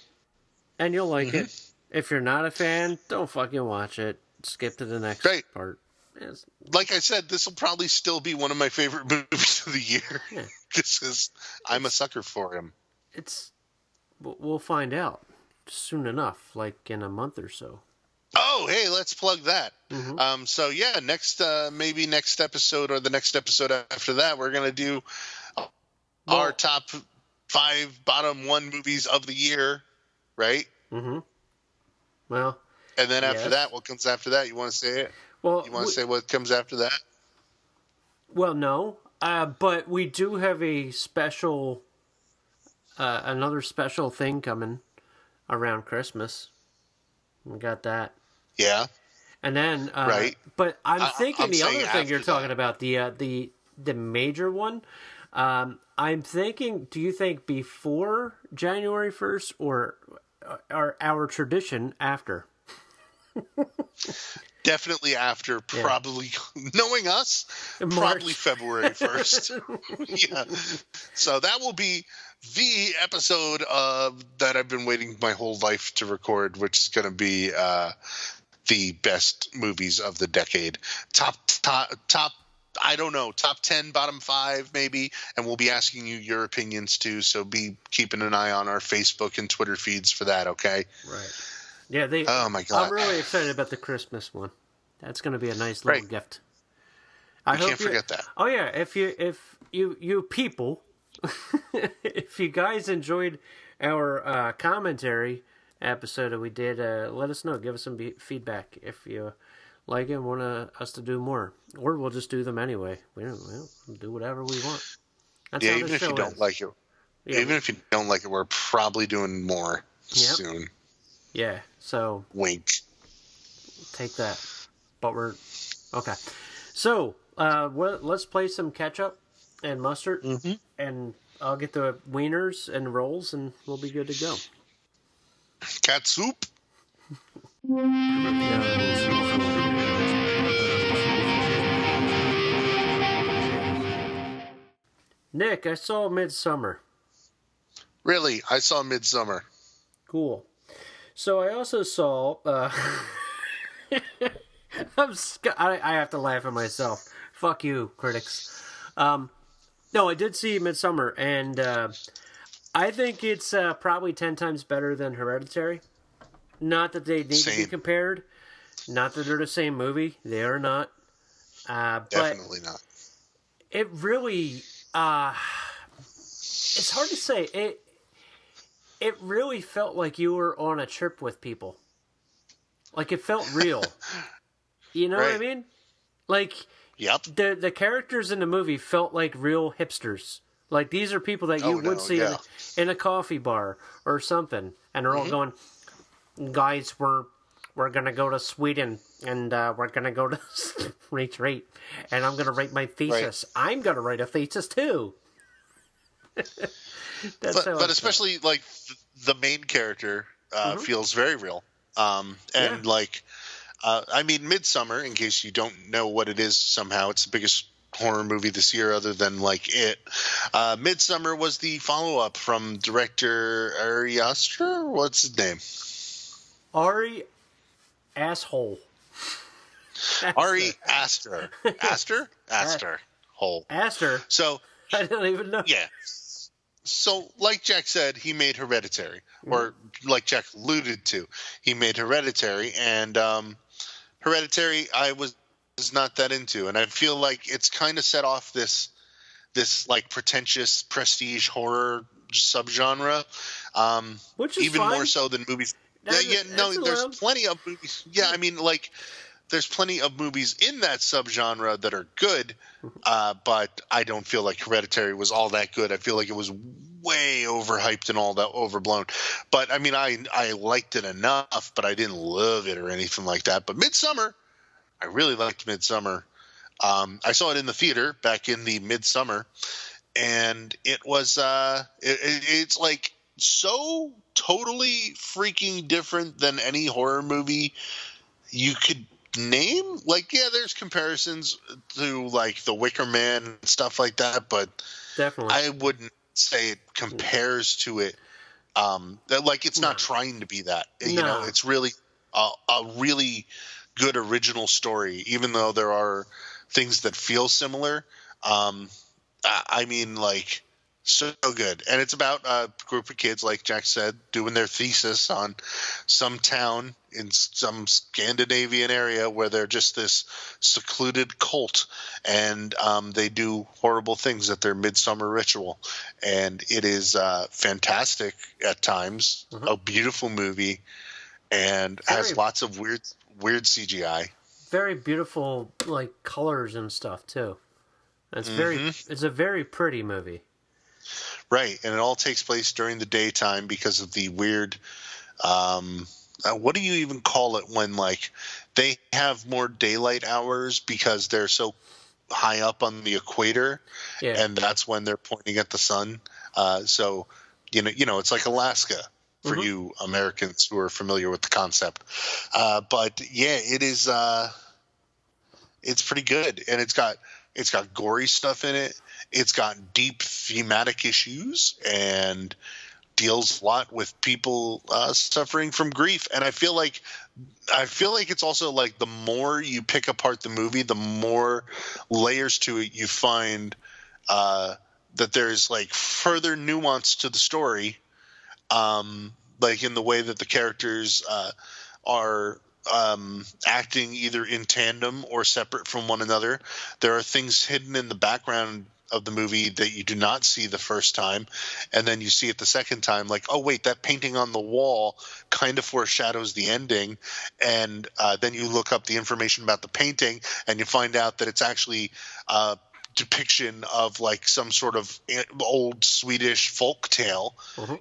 and you'll like it. If you're not a fan, don't fucking watch it. Skip to the next Right. part. It's- Like I said, this will probably still be one of my favorite movies of the year. Yeah. Just because I'm a sucker for him. we'll find out soon enough, like in a month or so. Oh, hey, let's plug that. Mm-hmm. So yeah, maybe next episode or the next episode after that, we're gonna do our top 5 bottom 1 movies of the year, right? Mm-hmm. Well, And then after Yes. that, what comes after that? You want to say it? well, You want to say what comes after that? well, no, but we do have a special, another special thing coming around Christmas. We got that. Yeah. And then, Right. But I'm thinking I'm the saying other thing you're after talking that. about, the major one. I'm thinking, do you think before January 1st or our tradition after? Definitely after, probably knowing us, March. probably February 1st. Yeah. So that will be the episode that I've been waiting my whole life to record, which is going to be the best movies of the decade. Top, I don't know, top 10, bottom 5 maybe, and we'll be asking you your opinions too, so be keeping an eye on our Facebook and Twitter feeds for that, okay? Right. Yeah, Oh my God. I'm really excited about the Christmas one. That's going to be a nice little Right. gift. I can't forget that. Oh yeah, if you people, if you guys enjoyed our commentary episode that we did, let us know. Give us some feedback if you like it and want us to do more, or we'll just do them anyway. We'll do whatever we want. That's Yeah, how even this if you show don't is. like it. Yeah. Even if you don't like it, we're probably doing more Yep. soon. Yeah, so Wink. take that. But we're okay. So let's play some ketchup and mustard, and I'll get the wieners and rolls, and we'll be good to go. Cat soup? Nick, I saw Midsummer. Really? I saw Midsummer. Cool. So I also saw. I have to laugh at myself. Fuck you, critics. No, I did see Midsummer, and I think it's probably 10 times better than Hereditary. Not that they need to be Same. compared. Not that they're the same movie. They are not. But Definitely not. it really, it's hard to say. It really felt like you were on a trip with people. Like, it felt real. You know what I Right. mean? Like, Yep. the characters in the movie felt like real hipsters. Like, these are people that you Oh, no, would see yeah. in a coffee bar or something. And they're all going, guys, we're going to go to Sweden, and we're going to go to retreat. And I'm going to write my thesis. I'm going to write a thesis, too. But especially, like, the main character feels very real. And, like, I mean, Midsummer, in case you don't know what it is somehow, it's the biggest horror movie this year other than, like, It. Midsummer was the follow-up from director Ari Aster? What's his name? Ari Asshole. Ari Aster. Aster. Hole. Aster? So, I don't even know. yeah. So, like Jack said, he made Hereditary. Or, like Jack alluded to, he made Hereditary. And Hereditary, I was not that into. And I feel like it's kind of set off this like, pretentious prestige horror subgenre. Which is even fine. more so than movies. That's There's allowed. plenty of movies. Yeah, I mean, like, there's plenty of movies in that subgenre that are good, but I don't feel like Hereditary was all that good. I feel like it was way overhyped and all that overblown. But I mean, I liked it enough, but I didn't love it or anything like that. But Midsummer, I really liked Midsummer. I saw it in the theater back in the midsummer, and it was it's like so totally freaking different than any horror movie you could name. Like, yeah, there's comparisons to, like, The Wicker Man and stuff like that, but Definitely. I wouldn't say it compares to it. That, like, it's not trying to be that. You No. know, it's really a really good original story, even though there are things that feel similar. I mean, like, so good. And it's about a group of kids, like Jack said, doing their thesis on some town in some Scandinavian area where they're just this secluded cult, and they do horrible things at their midsummer ritual. And it is fantastic at times, a beautiful movie, and has lots of weird CGI. Very beautiful, like, colors and stuff, too. It's it's a very pretty movie. Right, and it all takes place during the daytime because of the weird what do you even call it when, like, they have more daylight hours because they're so high up on the equator, and that's when they're pointing at the sun. So you know, it's like Alaska for you Americans who are familiar with the concept. But yeah, it is. It's pretty good, and it's got gory stuff in it. It's got deep thematic issues and deals a lot with people suffering from grief. And I feel like it's also, like, the more you pick apart the movie, the more layers to it you find, that there's, like, further nuance to the story, like in the way that the characters are acting either in tandem or separate from one another. There are things hidden in the background of the movie that you do not see the first time, and then you see it the second time, like, oh wait, that painting on the wall kind of foreshadows the ending, and then you look up the information about the painting and you find out that it's actually a depiction of, like, some sort of old Swedish folk tale.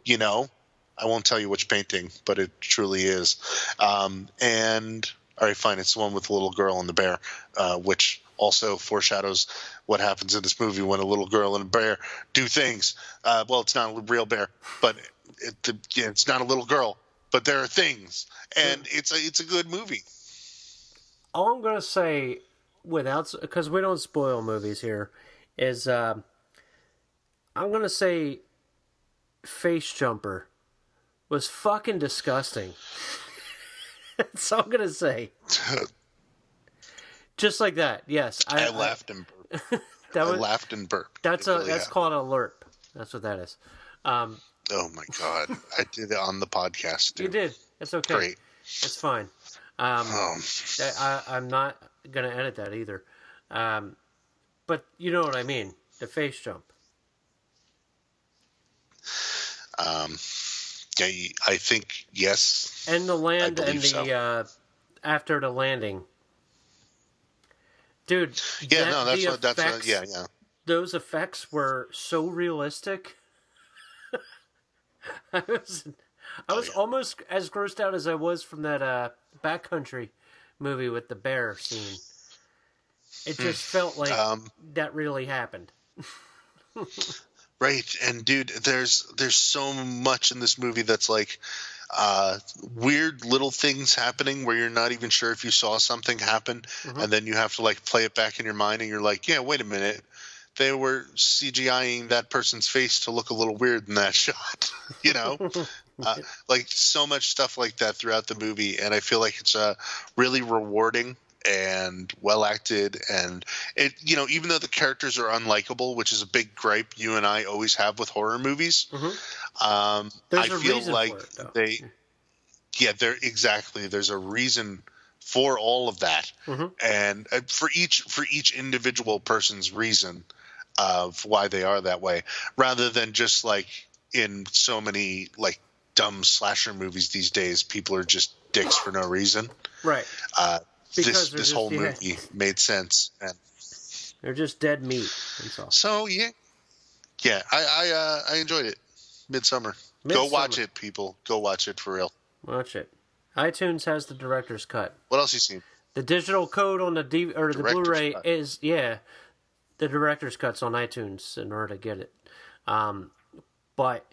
You know, I won't tell you which painting, but it truly is. And all right, fine, it's the one with the little girl and the bear, which also foreshadows what happens in this movie when a little girl and a bear do things. Well, it's not a real bear, but it's not a little girl, but there are things, and it's a good movie. All I'm gonna say, because we don't spoil movies here, is I'm gonna say Face Jumper was fucking disgusting. That's all I'm gonna say. Just like that, yes. I laughed and burped. I laughed and burped. That's called an alert. That's what that is. Oh my god! I did it on the podcast, dude. You did. It's okay. Great. It's fine. I'm not gonna edit that either. But you know what I mean. The face jump. I think yes. And the land I and believe the after the landing. Dude, Yeah, no, that's the what. That's effects, yeah. those effects were so realistic. I was almost as grossed out as I was from that Backcountry movie with the bear scene. It just felt like that really happened. Right, and dude, there's so much in this movie that's like weird little things happening where you're not even sure if you saw something happen, and then you have to like play it back in your mind, and you're like, yeah, wait a minute, they were CGIing that person's face to look a little weird in that shot, you know. Like so much stuff like that throughout the movie, and I feel like it's really rewarding and well acted, and it, you know, even though the characters are unlikable, which is a big gripe you and I always have with horror movies, I feel like there's a reason for all of that, and for each individual person's reason of why they are that way, rather than just like in so many like dumb slasher movies these days, people are just dicks for no reason. Right. This whole movie made sense, and they're just dead meat. That's all. So yeah, I enjoyed it. Midsummer. Go watch it, people. Go watch it for real. Watch it. iTunes has the director's cut. What else you seen? The digital code on the the Blu-ray cut. is the director's cut's on iTunes in order to get it. But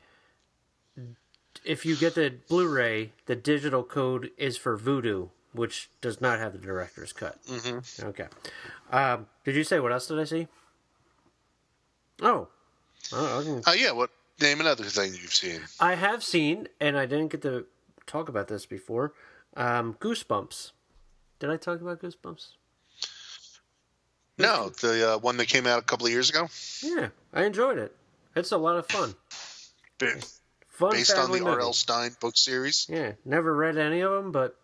if you get the Blu-ray, the digital code is for Vudu, which does not have the director's cut. Mm-hmm. Okay. Did you say what else did I see? Oh. Yeah. What? Name another thing you've seen. I have seen, and I didn't get to talk about this before. Goosebumps. Did I talk about Goosebumps? No, the one that came out a couple of years ago. Yeah, I enjoyed it. It's a lot of fun. Fun based on the movie. R.L. Stine book series. Yeah, never read any of them, but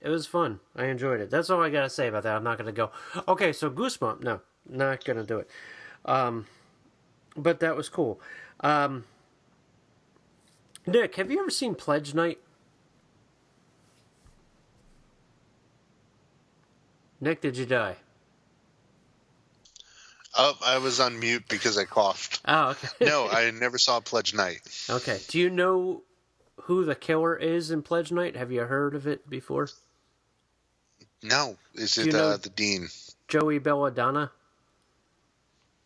it was fun. I enjoyed it. That's all I gotta say about that. I'm not gonna go, okay, so Goosebumps. No, not gonna do it. But that was cool. Nick, have you ever seen Pledge Night? Nick, did you die? Oh, I was on mute because I coughed. Oh, okay. No, I never saw Pledge Night. Okay. Do you know who the killer is in Pledge Night? Have you heard of it before? No. Is it the Dean? Joey Belladonna?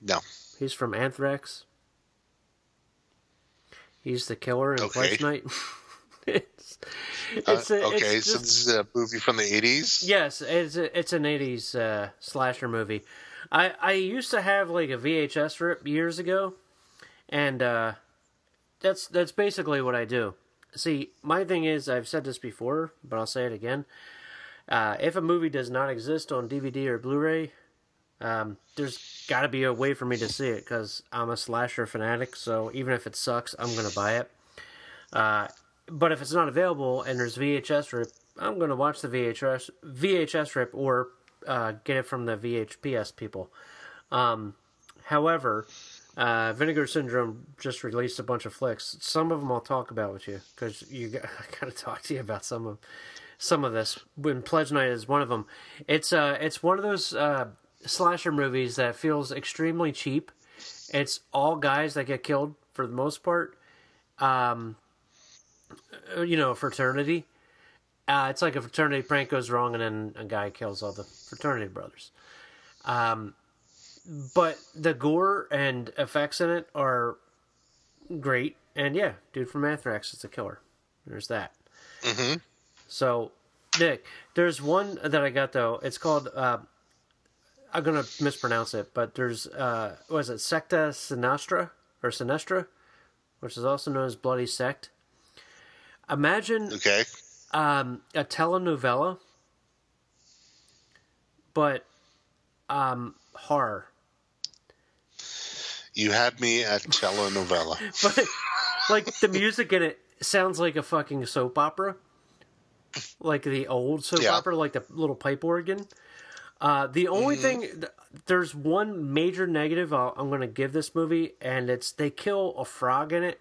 No. He's from Anthrax. He's the killer in Pledge Night. So this is a movie from the 80s? Yes, it's an 80s slasher movie. I used to have like a VHS rip years ago, and that's basically what I do. See, my thing is, I've said this before, but I'll say it again. If a movie does not exist on DVD or Blu-ray, there's got to be a way for me to see it, because I'm a slasher fanatic, so even if it sucks, I'm going to buy it. But if it's not available and there's VHS rip, I'm going to watch the VHS rip or get it from the VHPS people. However, Vinegar Syndrome just released a bunch of flicks. Some of them I'll talk about with you, because I got to talk to you about some of this. When Pledge Night is one of them. It's one of those slasher movies that feels extremely cheap. It's all guys that get killed for the most part. Fraternity. It's like a fraternity prank goes wrong and then a guy kills all the fraternity brothers. But the gore and effects in it are great. And yeah, dude from Anthrax is the killer. There's that. Mm-hmm. So, Nick, there's one that I got though. It's called, I'm going to mispronounce it, but there's, what is it, Secta Sinistra, or Sinistra, which is also known as Bloody Sect. Imagine a telenovela, but horror. You had me at telenovela. But like the music in it sounds like a fucking soap opera. like the old soap Yeah. opera, like the little pipe organ. The only thing, there's one major negative I'm going to give this movie, and it's they kill a frog in it,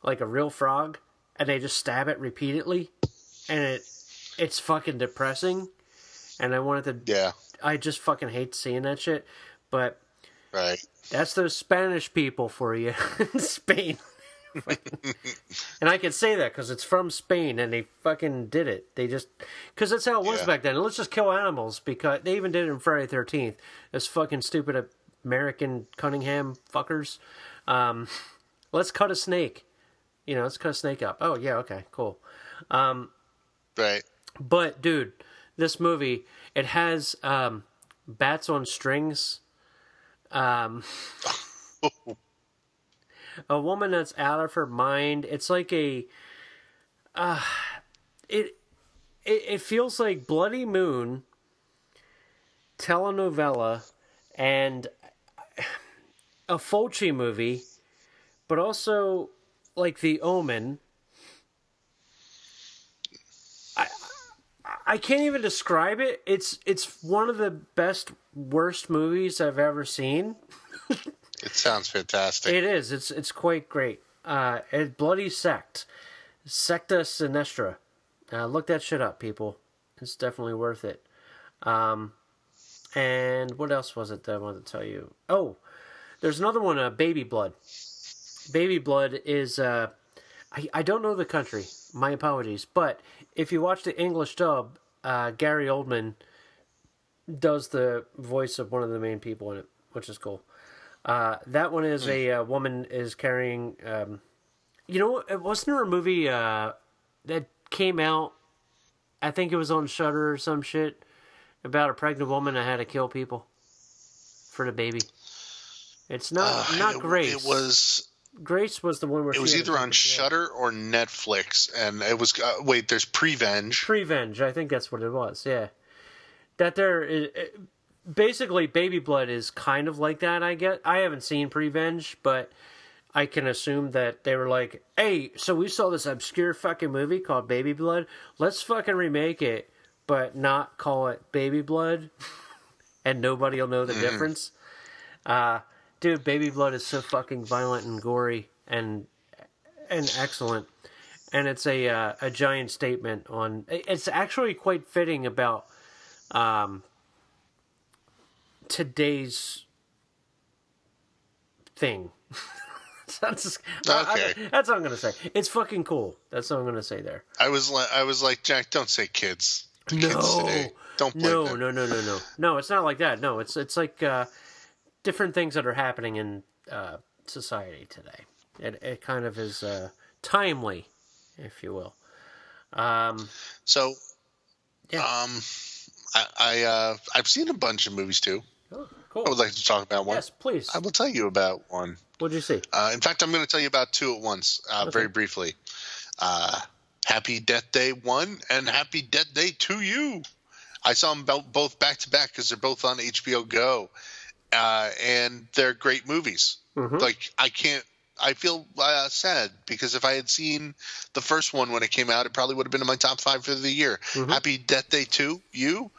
like a real frog, and they just stab it repeatedly, and it's fucking depressing. And I wanted to, Yeah. I just fucking hate seeing that shit, but Right. that's those Spanish people for you in Spain. And I can say that because it's from Spain and they fucking did it. They just, because that's how it was Yeah. back then. Let's just kill animals, because they even did it in Friday the 13th. Those fucking stupid American Cunningham fuckers. Let's cut a snake. Let's cut a snake up. Oh, yeah, okay, cool. Right. But, dude, this movie, it has bats on strings. A woman that's out of her mind. It's like it feels like Bloody Moon, telenovela, and a Fulci movie, but also like The Omen. I can't even describe it. It's one of the best, worst movies I've ever seen. It sounds fantastic. It is. It's quite great. Bloody Sect. Secta Sinistra. Look that shit up, people. It's definitely worth it. And what else was it that I wanted to tell you? Oh, there's another one, Baby Blood. Baby Blood is, I don't know the country. My apologies. But if you watch the English dub, Gary Oldman does the voice of one of the main people in it, which is cool. That one is a woman is carrying. Wasn't there a movie that came out? I think it was on Shudder or some shit about a pregnant woman that had to kill people for the baby. It's not Grace. It was. Grace was the one where It was either on Shudder or Netflix, and it was. Wait, there's Prevenge. Prevenge, I think that's what it was. Yeah, that basically, Baby Blood is kind of like that, I guess. I haven't seen Prevenge, but I can assume that they were like, hey, so we saw this obscure fucking movie called Baby Blood. Let's fucking remake it, but not call it Baby Blood, and nobody will know the difference. Dude, Baby Blood is so fucking violent and gory and excellent. And it's a giant statement on... It's actually quite fitting about... today's thing. That's what I'm going to say. It's fucking cool. That's what I'm going to say there. I was like, Jack, don't say kids. Kids today. Don't blame them. No, it's not like that. No, it's like different things that are happening in society today. It kind of is timely, if you will. So, yeah. I've seen a bunch of movies too. Oh, cool. I would like to talk about one. Yes, please. I will tell you about one. What'd you see? In fact, I'm going to tell you about two at once, very briefly. Happy Death Day 1 and Happy Death Day 2U. I saw them both back to back because they're both on HBO Go, and they're great movies. Mm-hmm. Like, I feel sad because if I had seen the first one when it came out, it probably would have been in my top 5 for the year. Mm-hmm. Happy Death Day 2U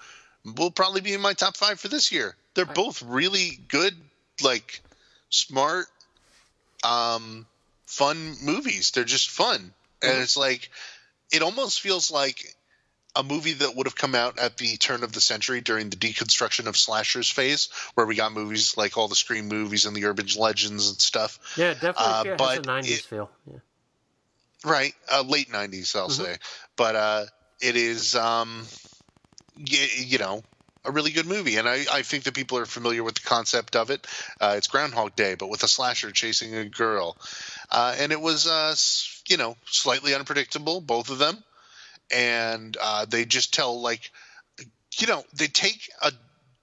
will probably be in my top 5 for this year. They're both really good, like, smart, fun movies. They're just fun. And it's like, it almost feels like a movie that would have come out at the turn of the century during the deconstruction of slashers phase, where we got movies like all the Scream movies and the urban legends and stuff. Yeah, definitely. But has a 90s feel. Yeah. Right. Late 90s, I'll say. But it is, a really good movie. And I think that people are familiar with the concept of it. It's Groundhog Day, but with a slasher chasing a girl. And it was, slightly unpredictable, both of them. And they just tell, like, they take a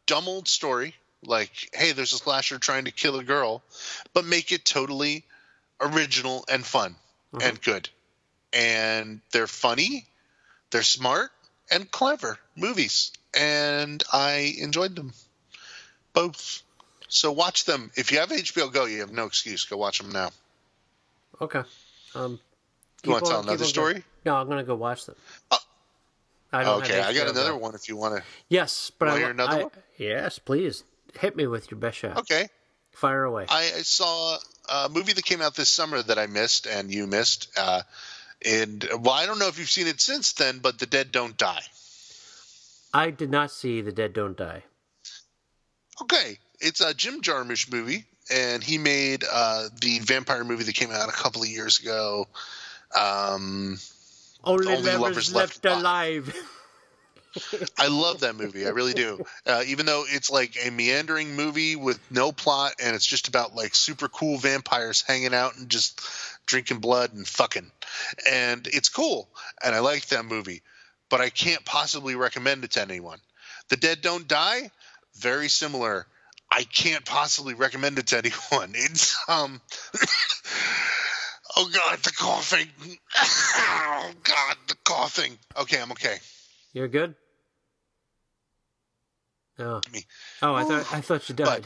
dumb old story, like, hey, there's a slasher trying to kill a girl, but make it totally original and fun and good. And they're funny, they're smart, and clever movies. And I enjoyed them both. So watch them. If you have HBO Go, you have no excuse. Go watch them now. Okay. You want to tell another story? No, I'm going to go watch them. I don't Okay, have I got HBO another Go. one if you want to. Yes, but Wanna hear another one? Yes, please hit me with your best shot. Okay. Fire away. I saw a movie that came out this summer that I missed and you missed. And well, I don't know if you've seen it since then, but The Dead Don't Die. I did not see The Dead Don't Die. Okay, it's a Jim Jarmusch movie, and he made the vampire movie that came out a couple of years ago. Only Lovers lovers Left left alive. I love that movie. I really do. Even though it's like a meandering movie with no plot, and it's just about like super cool vampires hanging out and just drinking blood and fucking. And it's cool. And I like that movie. But I can't possibly recommend it to anyone. The Dead Don't Die, very similar. I can't possibly recommend it to anyone. It's oh God, the coughing. Oh God, the coughing. Okay, I'm okay. You're good? Oh. Me. Oh, I thought you died.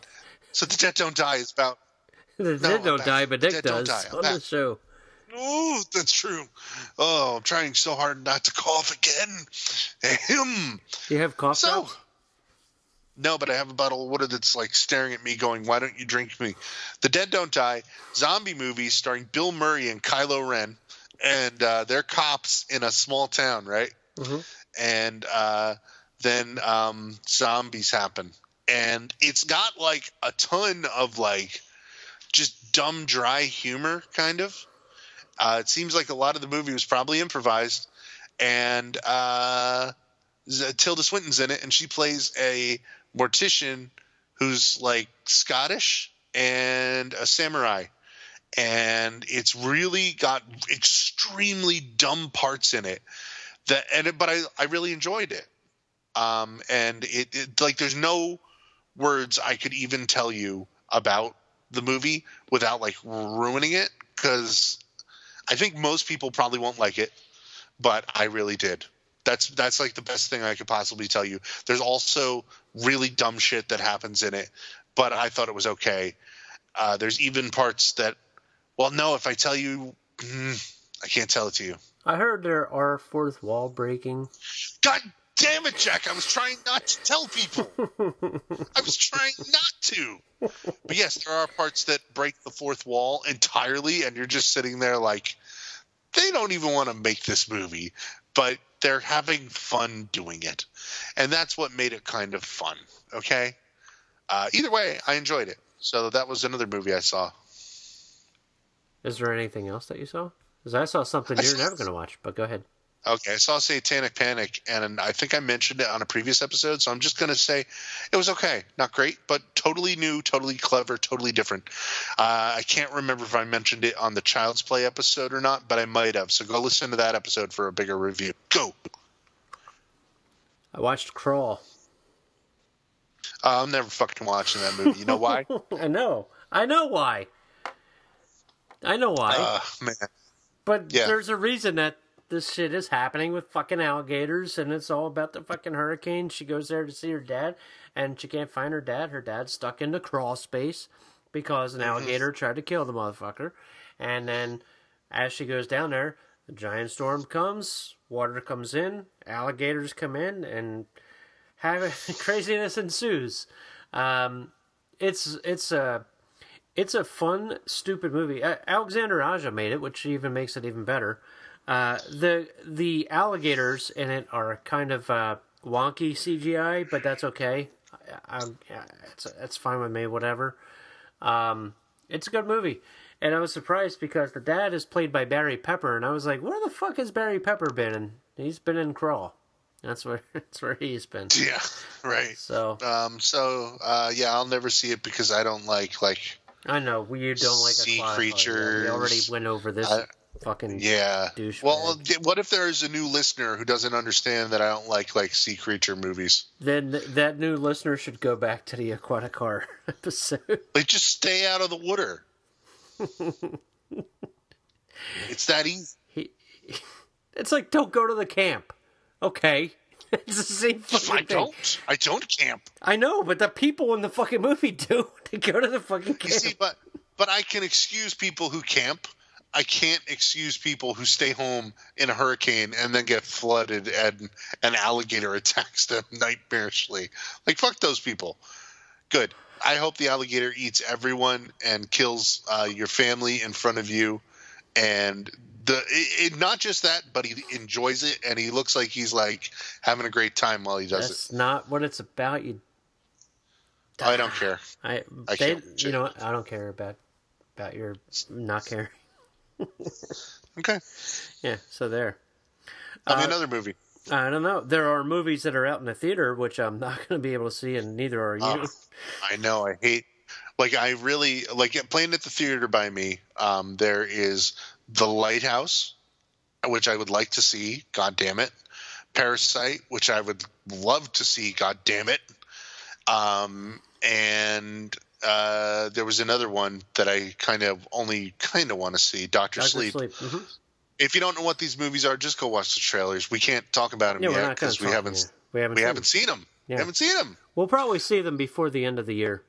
So The Dead Don't Die is about. The Dead don't die, but The Nick Dead Don't does Die. I'm on the back. show. Oh, that's true. Oh, I'm trying so hard not to cough again. Ahem. Do you have cough So, drops? no, but I have a bottle of water that's like staring at me going, why don't you drink me? The Dead Don't Die, zombie movie starring Bill Murray and Kylo Ren. And they're cops in a small town, right? Mm-hmm. And then zombies happen. And it's got like a ton of like just dumb, dry humor, kind of. It seems like a lot of the movie was probably improvised. And Tilda Swinton's in it, and she plays a mortician who's like Scottish and a samurai. And it's really got extremely dumb parts in it. But I really enjoyed it. And it like there's no words I could even tell you about the movie without like ruining it, because I think most people probably won't like it, but I really did. That's like the best thing I could possibly tell you. There's also really dumb shit that happens in it, but I thought it was okay. There's even parts that, well, no, if I tell you, I can't tell it to you. I heard there are fourth wall breaking. God damn it, Jack. I was trying not to tell people. I was trying not to. But yes, there are parts that break the fourth wall entirely, and you're just sitting there like, they don't even want to make this movie, but they're having fun doing it. And that's what made it kind of fun, okay? Either way, I enjoyed it. So that was another movie I saw. Is there anything else that you saw? Because I saw something you're never going to watch, but go ahead. Okay, I saw Satanic Panic, and I think I mentioned it on a previous episode, so I'm just going to say it was okay. Not great, but totally new, totally clever, totally different. I can't remember if I mentioned it on the Child's Play episode or not, but I might have, so go listen to that episode for a bigger review. Go! I watched Crawl. I'm never fucking watching that movie. You know why? I know why. Man. But Yeah. there's a reason that this shit is happening with fucking alligators, and it's all about the fucking hurricane. She goes there to see her dad, and she can't find her dad. Her dad's stuck in the crawl space because an alligator tried to kill the motherfucker. And then as she goes down there, the giant storm comes, water comes in, alligators come in, and craziness ensues. It's a fun, stupid movie. Alexander Aja made it, which even makes it even better. The alligators in it are kind of wonky CGI, but that's okay. It's fine with me. Whatever. It's a good movie, and I was surprised because the dad is played by Barry Pepper, and I was like, "Where the fuck has Barry Pepper been?" And he's been in Crawl. That's where he's been. Yeah, right. So yeah, I'll never see it because I don't like I know you don't like sea a claw. creatures. We already went over this fucking douchebag. Well, what if there's a new listener who doesn't understand that I don't like sea creature movies? Then that new listener should go back to the Aquatic Horror episode. Like, just stay out of the water. It's that easy. It's like, don't go to the camp. Okay. It's the same fucking thing. I don't camp. I know, but the people in the fucking movie do. They go to the fucking camp. You see, but I can excuse people who camp. I can't excuse people who stay home in a hurricane and then get flooded and an alligator attacks them nightmarishly. Like, fuck those people. Good. I hope the alligator eats everyone and kills your family in front of you. And not just that, but he enjoys it, and he looks like he's like having a great time while he does That's not what it's about. I don't care. You know what? I don't care about your not caring. Okay. Yeah, so there. Tell me another movie. I don't know. There are movies that are out in the theater, which I'm not going to be able to see, and neither are you. I know. I hate. Like, I really like playing at the theater by me. There is The Lighthouse, which I would like to see. God damn it. Parasite, which I would love to see. God damn it. And there was another one that I kind of want to see. Dr. Sleep. Mm-hmm. If you don't know what these movies are, just go watch the trailers. We can't talk about them yet because we haven't seen them. Yeah. We haven't seen them. We'll probably see them before the end of the year.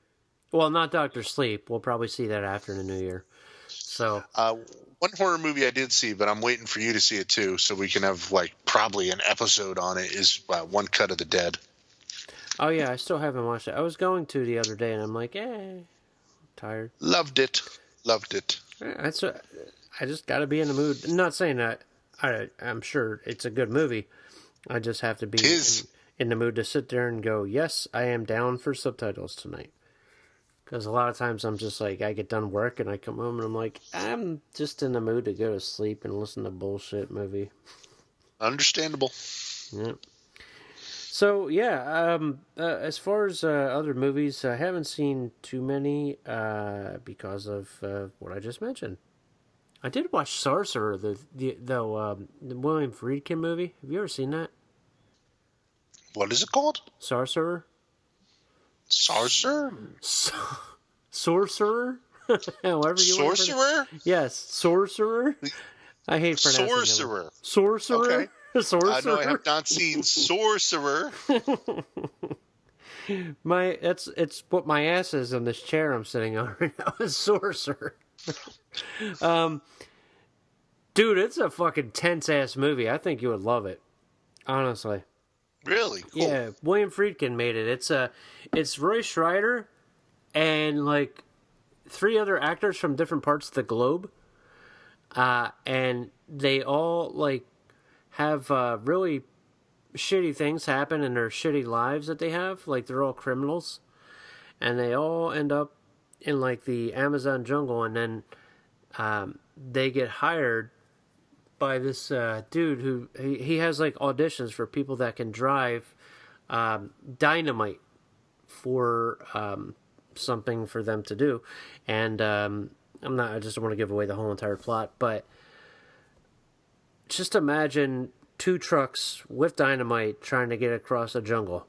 Well, not Dr. Sleep. We'll probably see that after the new year. So, one horror movie I did see, but I'm waiting for you to see it too, so we can have like probably an episode on it. Is One Cut of the Dead. Oh yeah, I still haven't watched it. I was going to the other day, and I'm like, tired. Loved it. I just got to be in the mood. I'm not saying that I'm sure it's a good movie. I just have to be in the mood to sit there and go, yes, I am down for subtitles tonight. Because a lot of times I'm just like, I get done work and I come home and I'm like, I'm just in the mood to go to sleep and listen to bullshit movie. Understandable. Yeah. So, yeah, as far as other movies, I haven't seen too many because of what I just mentioned. I did watch Sorcerer, the William Friedkin movie. Have you ever seen that? What is it called? Sorcerer? Sorcerer? Sorcerer? However you Sorcerer? Yes, Sorcerer. I hate pronouncing Sorcerer. It. Sorcerer? Okay. Sorcerer? No, I have not seen Sorcerer. It's what my ass is in this chair I'm sitting on right now. Is Sorcerer. Dude, it's a fucking tense ass movie. I think you would love it. Honestly. Really? Cool. Yeah, William Friedkin made it. It's Roy Schreider and like 3 other actors from different parts of the globe. And they all like have really shitty things happen in their shitty lives that they have. Like they're all criminals. And they all end up in like the Amazon jungle, and then they get hired by this dude who he has like auditions for people that can drive dynamite for something for them to do. And I just don't want to give away the whole entire plot, but just imagine 2 trucks with dynamite trying to get across a jungle.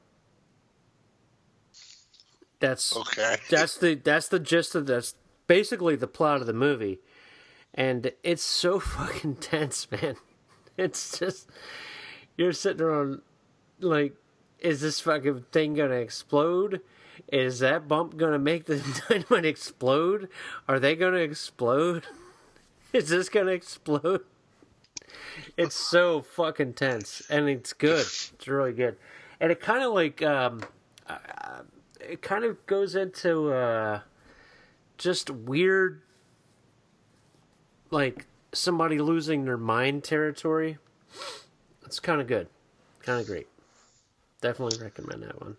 That's okay. That's the gist of this. Basically the plot of the movie. And it's so fucking tense, man. It's just, you're sitting around like, is this fucking thing gonna explode? Is that bump gonna make the dynamite explode? Are they gonna explode? Is this gonna explode? It's so fucking tense, and it's good. It's really good, and it kind of like it kind of goes into just weird, like somebody losing their mind territory. It's kind of good, kind of great. Definitely recommend that one.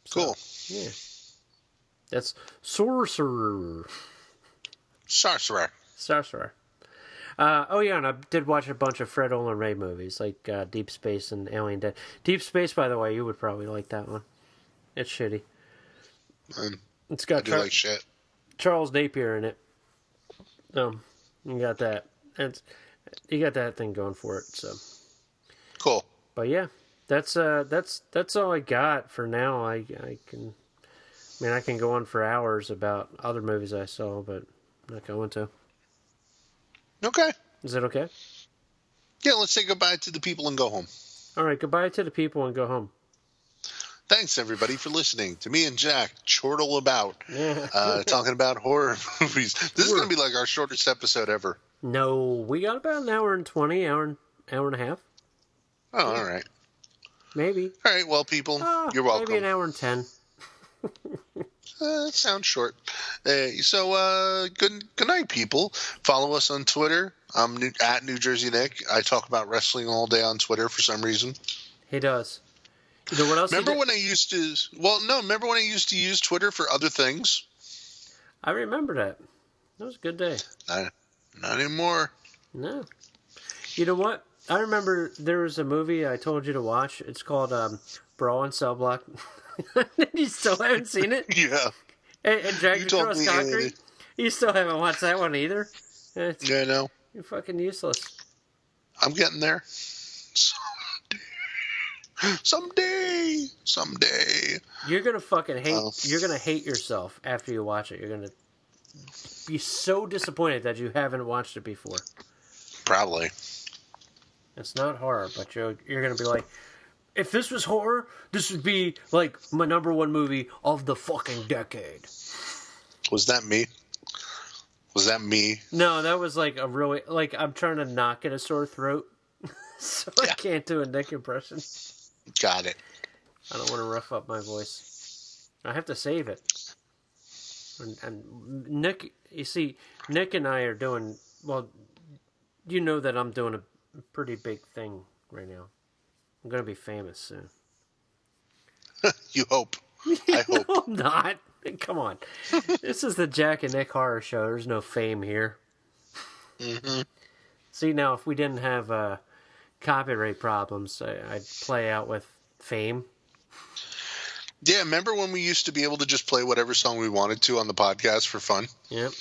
So, cool. Yeah, that's Sorcerer. Oh yeah, and I did watch a bunch of Fred Olen Ray movies, like Deep Space and Alien Dead. Deep Space, by the way, you would probably like that one. It's shitty. It's got like shit. Charles Napier in it. You got that. You got that thing going for it. So cool. But yeah, that's all I got for now. I can go on for hours about other movies I saw, but I'm not going to. Okay. Is that okay? Yeah, let's say goodbye to the people and go home. All right, goodbye to the people and go home. Thanks, everybody, for listening to me and Jack chortle about, talking about horror movies. This is going to be like our shortest episode ever. No, we got about an hour and 20, hour and a half. Oh, all right. Maybe. All right, well, people, you're welcome. Maybe an hour and 10. It sounds short. So, good night, people. Follow us on Twitter. I'm at New Jersey Nick. I talk about wrestling all day on Twitter for some reason. He does. You know what else? Remember when I used to? Well, no. Remember when I used to use Twitter for other things? I remember that. That was a good day. Not anymore. No. You know what? I remember there was a movie I told you to watch. It's called Brawl in Cell Block. You still haven't seen it? Yeah. And Dragged Across Concrete? You still haven't watched that one either? Yeah, no. You're fucking useless. I'm getting there. Someday. You're gonna fucking hate. You're gonna hate yourself after you watch it. You're gonna be so disappointed that you haven't watched it before. Probably. It's not horror, but you're gonna be like, if this was horror, this would be like my number one movie of the fucking decade. Was that me? No, that was like a really like I'm trying to knock at a sore throat, so I can't do a Nick impression. Got it. I don't want to rough up my voice. I have to save it. And Nick, you see, Nick and I are doing well. You know that I'm doing a pretty big thing right now. I'm gonna be famous soon. You hope. I hope. No, I'm not. Come on. This is the Jack and Nick Horror Show. There's no fame here. Mm-hmm. See, now, if we didn't have copyright problems, I'd play out with fame. Yeah, remember when we used to be able to just play whatever song we wanted to on the podcast for fun? Yep.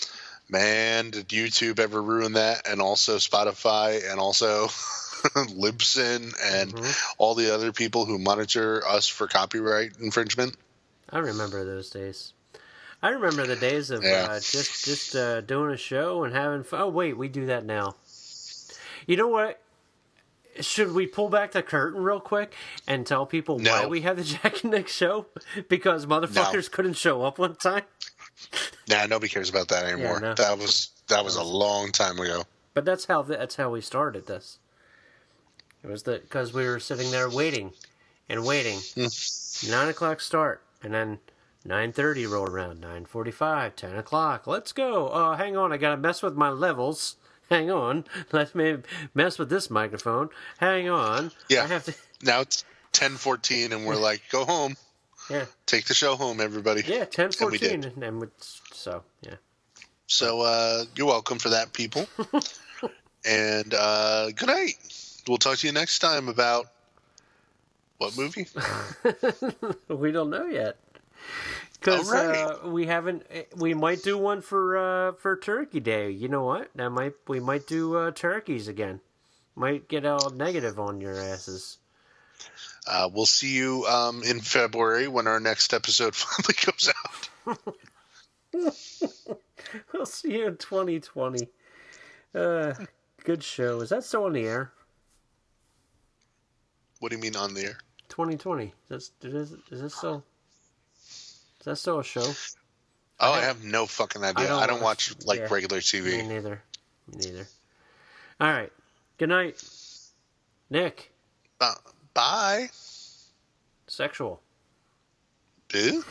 Man, did YouTube ever ruin that? And also Spotify and also Libsyn and all the other people who monitor us for copyright infringement? I remember those days. I remember the days of just doing a show and having fun. Oh, wait, we do that now. You know what? Should we pull back the curtain real quick and tell people why we have the Jack and Nick show? Because motherfuckers couldn't show up one time? Nah, nobody cares about that anymore. Yeah, no. That was a long time ago. But that's how we started this. It was because we were sitting there waiting and waiting. 9 o'clock start, and then 9:30 rolled around, 9:45, 10 o'clock. Let's go. Hang on, I gotta mess with my levels. Hang on, let me mess with this microphone. Hang on. Yeah. I have to. Now it's 10:14, and we're like, go home. Yeah. Take the show home, everybody. Yeah, 10:14, and so yeah. So you're welcome for that, people. And good night. We'll talk to you next time about what movie? We don't know yet. Because we haven't. We might do one for Turkey Day. You know what? We might do turkeys again. Might get all negative on your asses. We'll see you in February when our next episode finally comes out. We'll see you in 2020. Good show. Is that still on the air? What do you mean on the air? 2020. Is that still a show? Oh, I have no fucking idea. I don't watch regular TV. Me neither. All right. Good night, Nick. Bye. Sexual. Boo.